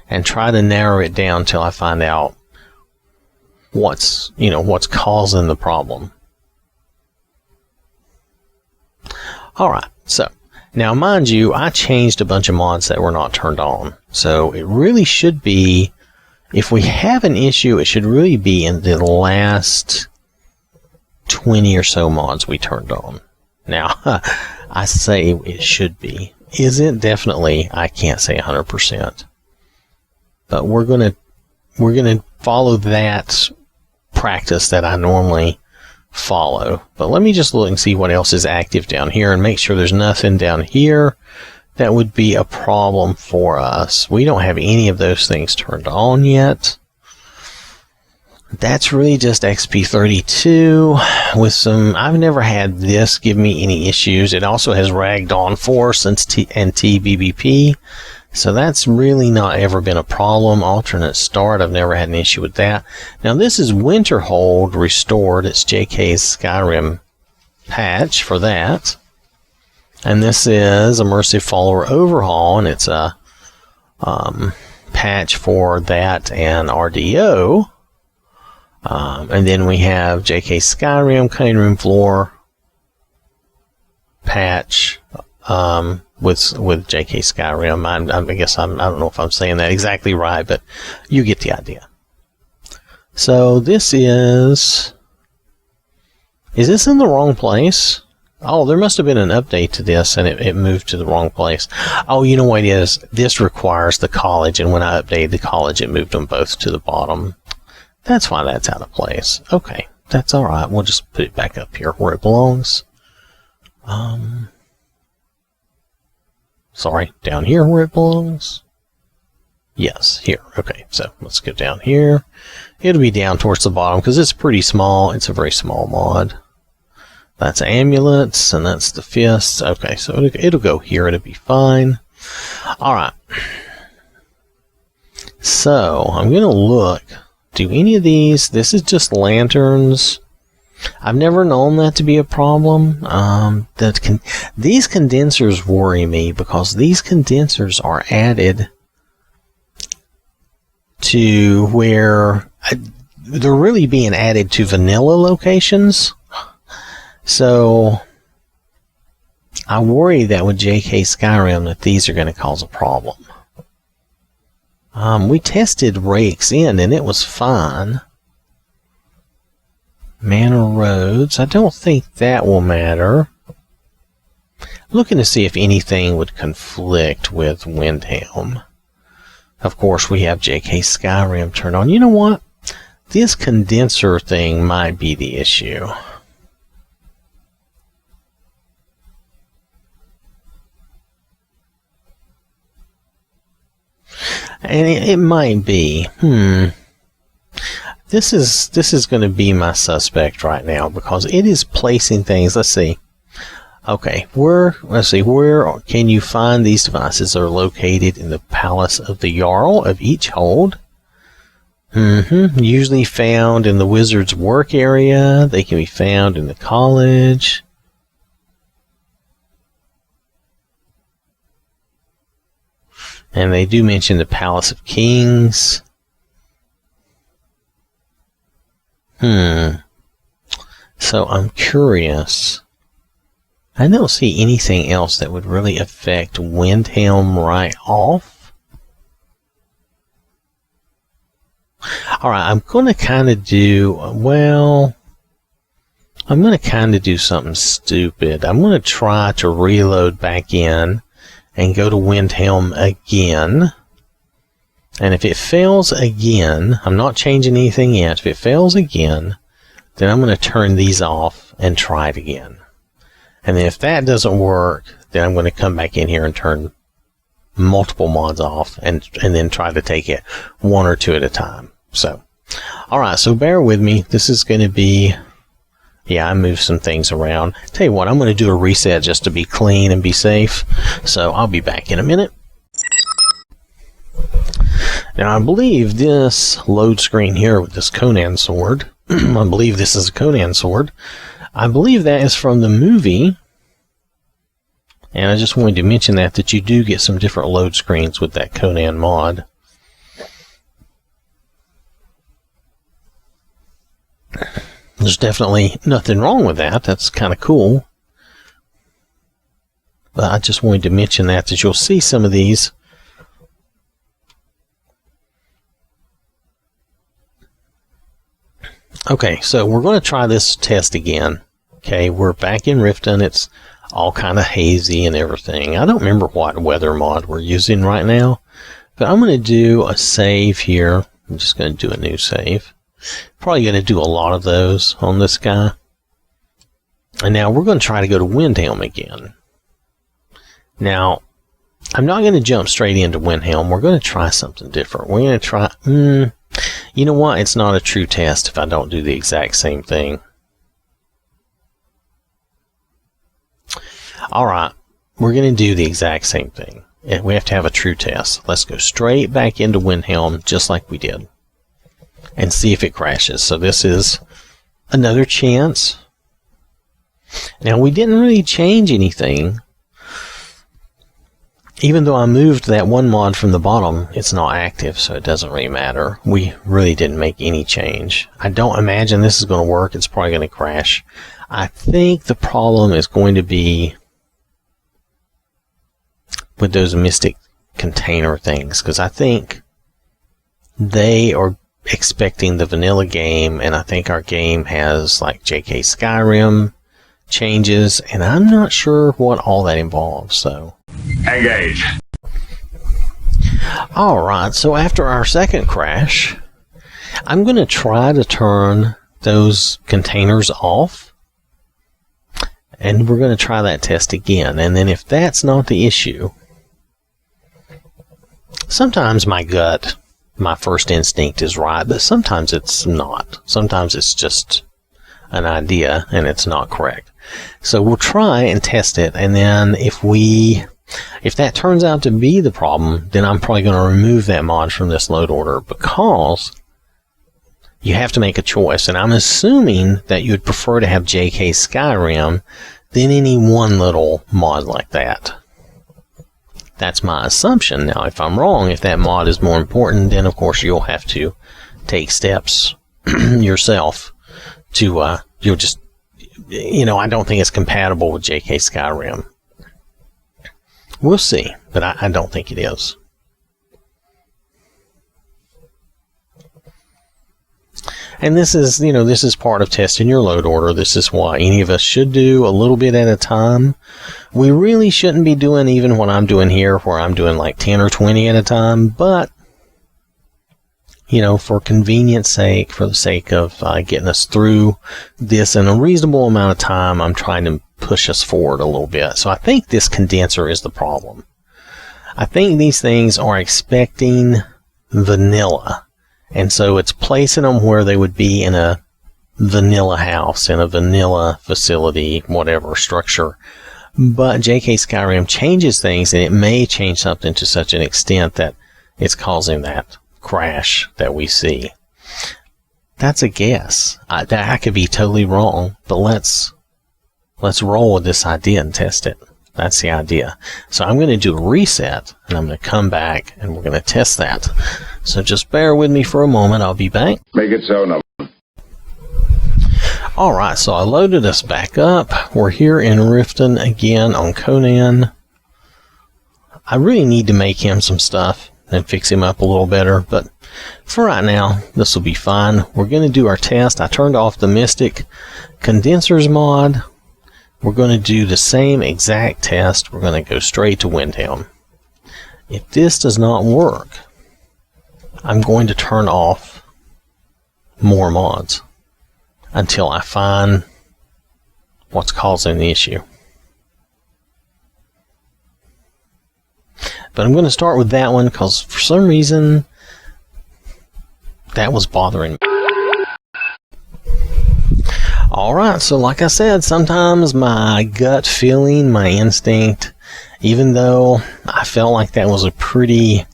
Speaker 1: And try to narrow it down till I find out what's causing the problem. Alright, so now mind you, I changed a bunch of mods that were not turned on. So it really should be, if we have an issue, it should really be in the last 20 or so mods we turned on. Now, I say it should be. Is it? Definitely, I can't say 100%. But we're gonna follow that practice that I normally follow. But let me just look and see what else is active down here and make sure there's nothing down here that would be a problem for us. We don't have any of those things turned on yet. That's really just XP32 with some... I've never had this give me any issues. It also has Ragged On Force and TBBP. So that's really not ever been a problem. Alternate start, I've never had an issue with that. Now this is Winterhold Restored. It's JK's Skyrim patch for that. And this is Immersive Follower Overhaul, and it's a patch for that and RDO. And then we have JK Skyrim Cutting Room Floor patch with JK Skyrim. I guess I don't know if I'm saying that exactly right, but you get the idea. So this is this in the wrong place? Oh, there must have been an update to this and it moved to the wrong place. Oh, you know what it is? This requires the college, and when I updated the college, it moved them both to the bottom. That's why that's out of place. Okay, that's alright. We'll just put it back up here where it belongs. Sorry, down here where it belongs? Yes, here. Okay, so let's go down here. It'll be down towards the bottom because it's pretty small. It's a very small mod. That's amulets, and that's the fists. Okay, so it'll go here. It'll be fine. Alright. So, I'm going to look. Do any of these... This is just lanterns. I've never known that to be a problem. These condensers worry me because these condensers are added to where... They're really being added to vanilla locations. So, I worry that with JK Skyrim that these are going to cause a problem. We tested Rakes in and it was fine. Manor Roads, I don't think that will matter. Looking to see if anything would conflict with Windhelm. Of course, we have JK Skyrim turned on. You know what? This condenser thing might be the issue. And it might be. This is going to be my suspect right now because it is placing things. Let's see. Okay, where can you find these devices? Are located in the palace of the Jarl of each hold. Usually found in the wizard's work area. They can be found in the college. And they do mention the Palace of Kings. So I'm curious. I don't see anything else that would really affect Windhelm right off. Alright, I'm going to kind of do... Well... I'm going to kind of do something stupid. I'm going to try to reload back in and go to Windhelm again. And if it fails again, I'm not changing anything yet. If it fails again, then I'm going to turn these off and try it again. And then if that doesn't work, then I'm going to come back in here and turn multiple mods off and then try to take it one or two at a time. So, alright, so bear with me. This is going to be, yeah, I moved some things around. Tell you what, I'm going to do a reset just to be clean and be safe. So I'll be back in a minute. Now, I believe this load screen here with this Conan sword, I believe this is a Conan sword. I believe that is from the movie. And I just wanted to mention that you do get some different load screens with that Conan mod. There's definitely nothing wrong with that. That's kind of cool. But I just wanted to mention that you'll see some of these. Okay, so we're going to try this test again. Okay, we're back in Rifton. It's all kind of hazy and everything. I don't remember what weather mod we're using right now, but I'm going to do a save here. I'm just going to do a new save. Probably going to do a lot of those on this guy. And now we're going to try to go to Windhelm again. Now, I'm not going to jump straight into Windhelm. We're going to try something different. We're going to try... you know what? It's not a true test if I don't do the exact same thing. Alright, we're going to do the exact same thing. And we have to have a true test. Let's go straight back into Windhelm just like we did. And see if it crashes. So this is another chance. Now we didn't really change anything. Even though I moved that one mod from the bottom, it's not active, so it doesn't really matter. We really didn't make any change. I don't imagine this is going to work. It's probably going to crash. I think the problem is going to be with those mystic container things, because I think they are expecting the vanilla game, and I think our game has like JK Skyrim changes, and I'm not sure what all that involves. So
Speaker 3: engage.
Speaker 1: Alright, so after our second crash, I'm going to try to turn those containers off, and we're going to try that test again. And then if that's not the issue, sometimes my gut, my first instinct is right, but sometimes it's not. Sometimes it's just an idea and it's not correct. So we'll try and test it, and then if that turns out to be the problem, then I'm probably going to remove that mod from this load order, because you have to make a choice, and I'm assuming that you would prefer to have JK Skyrim than any one little mod like that. That's my assumption. Now, if I'm wrong, if that mod is more important, then of course you'll have to take steps yourself to, you'll just, I don't think it's compatible with JK Skyrim. We'll see, but I don't think it is. And this is, this is part of testing your load order. This is what any of us should do a little bit at a time. We really shouldn't be doing even what I'm doing here, where I'm doing like 10 or 20 at a time, but, for convenience sake, for the sake of getting us through this in a reasonable amount of time, I'm trying to push us forward a little bit. So I think this condenser is the problem. I think these things are expecting vanilla. And so it's placing them where they would be in a vanilla house, in a vanilla facility, whatever structure. But JK Skyrim changes things, and it may change something to such an extent that it's causing that crash that we see. That's a guess. I could be totally wrong, but let's roll with this idea and test it. That's the idea. So I'm going to do a reset, and I'm going to come back, and we're going to test that. So just bear with me for a moment. I'll be back.
Speaker 3: Make it so now.
Speaker 1: Alright, so I loaded us back up. We're here in Rifton again on Conan. I really need to make him some stuff and fix him up a little better, but for right now, this will be fine. We're going to do our test. I turned off the Mystic Condensers mod. We're going to do the same exact test. We're going to go straight to Windhelm. If this does not work, I'm going to turn off more mods until I find what's causing the issue. But I'm going to start with that one because for some reason that was bothering me. Alright, so like I said, sometimes my gut feeling, my instinct, even though I felt like that was a pretty,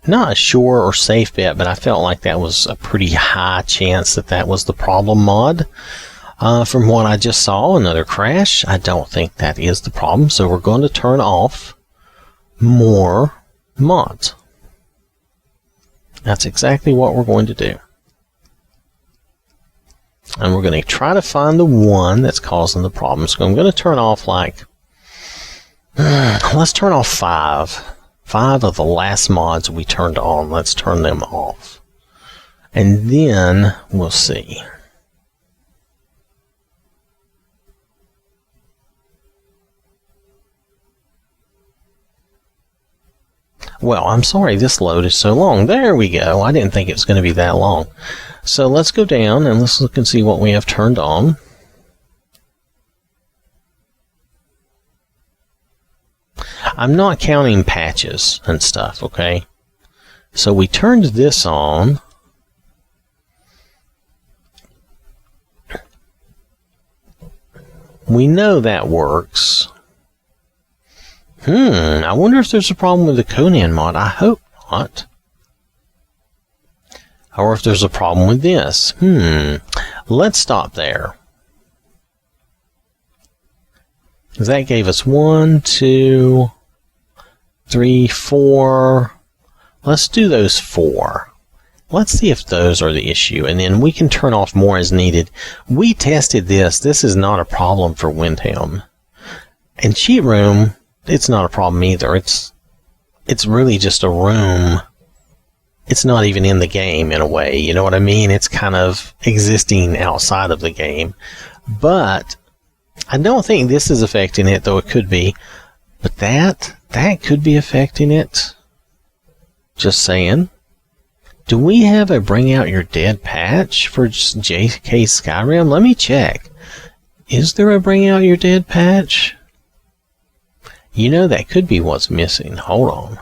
Speaker 1: not a sure or safe bet, but I felt like that was a pretty high chance that that was the problem mod. From what I just saw, another crash, I don't think that is the problem, so we're going to turn off more mods. That's exactly what we're going to do. And we're going to try to find the one that's causing the problem. So I'm going to turn off like, let's turn off 5. 5 of the last mods we turned on. Let's turn them off. And then we'll see. Well, I'm sorry this load is so long. There we go. I didn't think it was going to be that long. So let's go down and let's look and see what we have turned on. I'm not counting patches and stuff, okay? So we turned this on. We know that works. I wonder if there's a problem with the Conan mod. I hope not. Or if there's a problem with this. Let's stop there. That gave us 1, 2, 3, 4. Let's do those 4. Let's see if those are the issue, and then we can turn off more as needed. We tested this. This is not a problem for Windhelm. And Cheat Room, it's not a problem either. It's really just a room. It's not even in the game in a way, you know what I mean? It's kind of existing outside of the game. But I don't think this is affecting it, though it could be. But that could be affecting it. Just saying. Do we have a Bring Out Your Dead patch for JK Skyrim? Let me check. Is there a Bring Out Your Dead patch? You know, that could be what's missing. Hold on.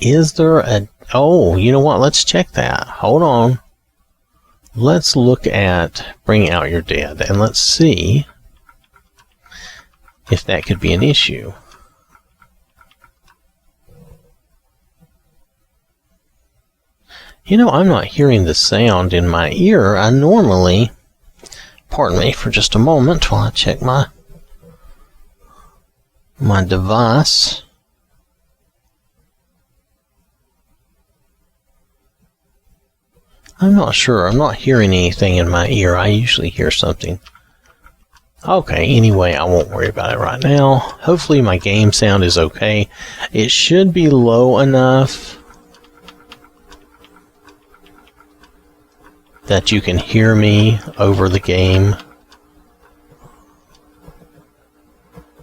Speaker 1: Is there a... Oh, you know what? Let's check that. Hold on. Let's look at Bring Out Your Dead, and let's see if that could be an issue. You know, I'm not hearing the sound in my ear. I normally... Pardon me for just a moment while I check my device. I'm not sure. I'm not hearing anything in my ear. I usually hear something. Okay, anyway, I won't worry about it right now. Hopefully my game sound is okay. It should be low enough that you can hear me over the game.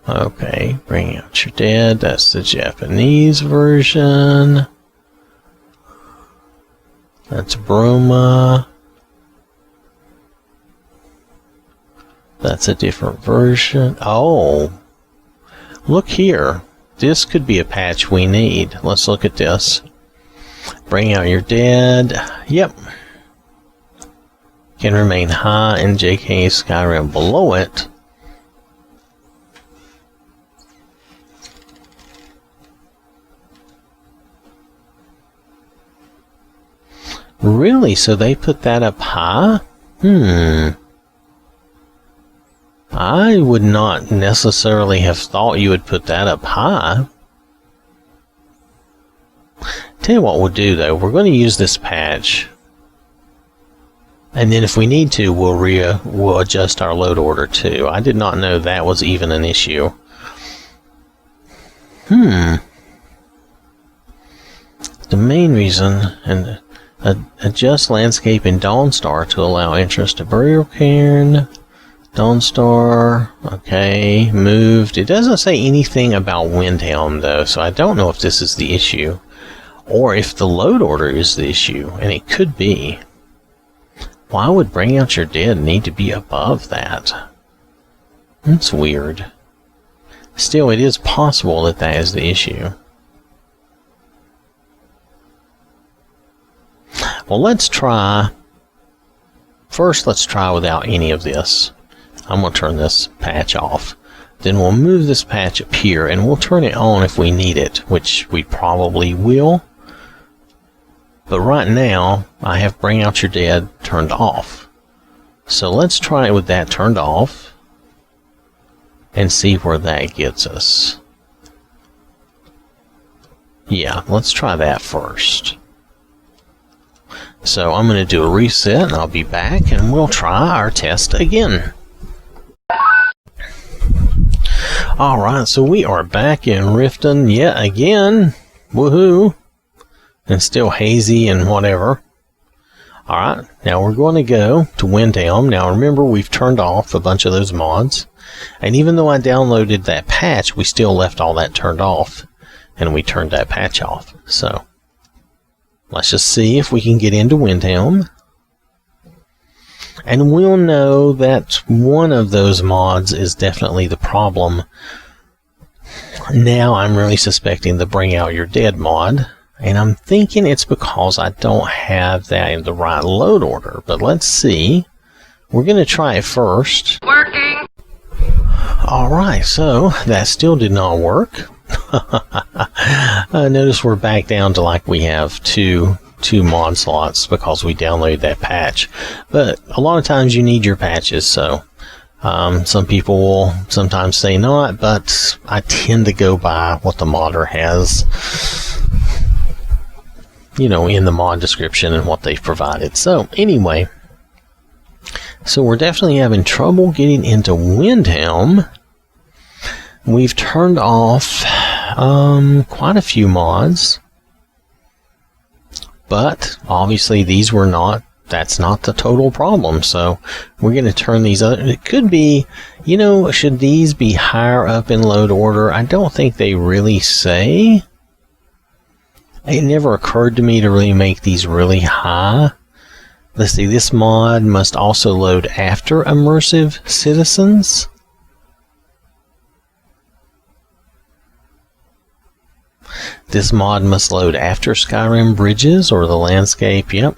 Speaker 1: Okay, Bring Out Your Dead. That's the Japanese version. That's Broma. That's a different version. Oh, look here. This could be a patch we need. Let's look at this. Bring Out Your Dead. Yep. Can remain high in JK Skyrim. Below it, really? So they put that up high? I would not necessarily have thought you would put that up high. Tell you what we'll do though. We're going to use this patch. And then if we need to, we'll adjust our load order too. I did not know that was even an issue. The main reason, and adjust landscape in Dawnstar to allow entrance to Burial Cairn. Dawnstar, okay, moved. It doesn't say anything about Windhelm though, so I don't know if this is the issue. Or if the load order is the issue, and it could be. Why would Bring Out Your Dead need to be above that? That's weird. Still, it is possible that that is the issue. Well, let's try. First, let's try without any of this. I'm going to turn this patch off. Then we'll move this patch up here, and we'll turn it on if we need it, which we probably will. But right now, I have Bring Out Your Dead turned off. So let's try it with that turned off and see where that gets us. Yeah, let's try that first. So I'm going to do a reset, and I'll be back, and we'll try our test again. Alright, so we are back in Rifton yet again. Woohoo! And still hazy and whatever. Alright, now we're going to go to Windhelm. Now remember, we've turned off a bunch of those mods. And even though I downloaded that patch, we still left all that turned off. And we turned that patch off. So, let's just see if we can get into Windhelm. And we'll know that one of those mods is definitely the problem. Now I'm really suspecting the Bring Out Your Dead mod. And I'm thinking it's because I don't have that in the right load order. But let's see. We're going to try it first.
Speaker 2: Working.
Speaker 1: Alright, so that still did not work. Notice we're back down to like we have two mod slots because we downloaded that patch. But a lot of times you need your patches, so some people will sometimes say not, but I tend to go by what the modder has, you know, in the mod description and what they've provided. So anyway, so we're definitely having trouble getting into Windhelm. We've turned off quite a few mods, but obviously these were not, that's not the total problem. So we're going to turn these other, it could be, you know, should these be higher up in load order? I don't think they really say. It never occurred to me to really make these really high. Let's see, this mod must also load after Immersive Citizens. This mod must load after Skyrim Bridges or the landscape, yep.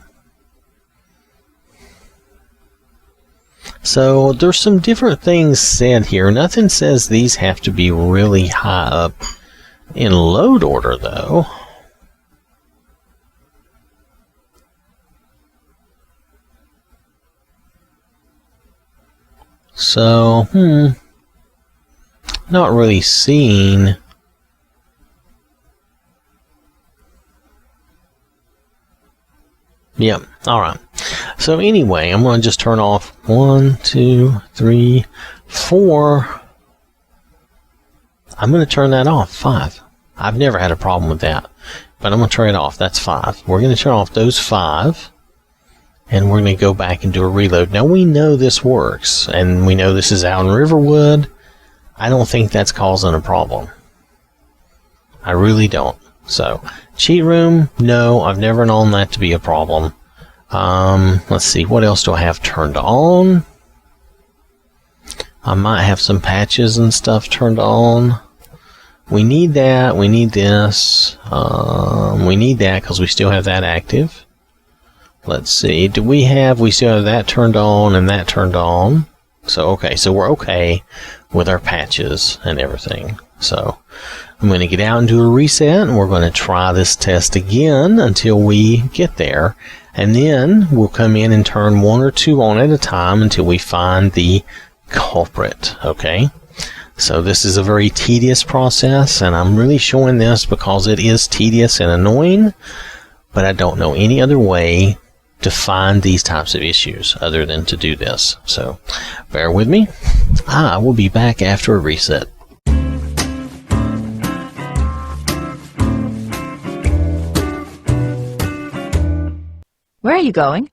Speaker 1: So there's some different things said here. Nothing says these have to be really high up in load order though. So, not really seeing. Yep, alright. So anyway, I'm going to just turn off 1, 2, 3, 4. I'm going to turn that off, 5. I've never had a problem with that. But I'm going to turn it off, that's 5. We're going to turn off those 5. And we're going to go back and do a reload. Now we know this works, and we know this is out in Riverwood. I don't think that's causing a problem. I really don't. So, cheat room, no, I've never known that to be a problem. Let's see, what else do I have turned on? I might have some patches and stuff turned on. We need that, we need this. We need that because we still have that active. Let's see, we still have that turned on and that turned on. So, okay, so we're okay with our patches and everything. So, I'm going to get out and do a reset, and we're going to try this test again until we get there. And then we'll come in and turn 1 or 2 on at a time until we find the culprit, okay? So this is a very tedious process, and I'm really showing this because it is tedious and annoying, but I don't know any other way to find these types of issues other than to do this. So bear with me. I will be back after a reset.
Speaker 2: Where are you going?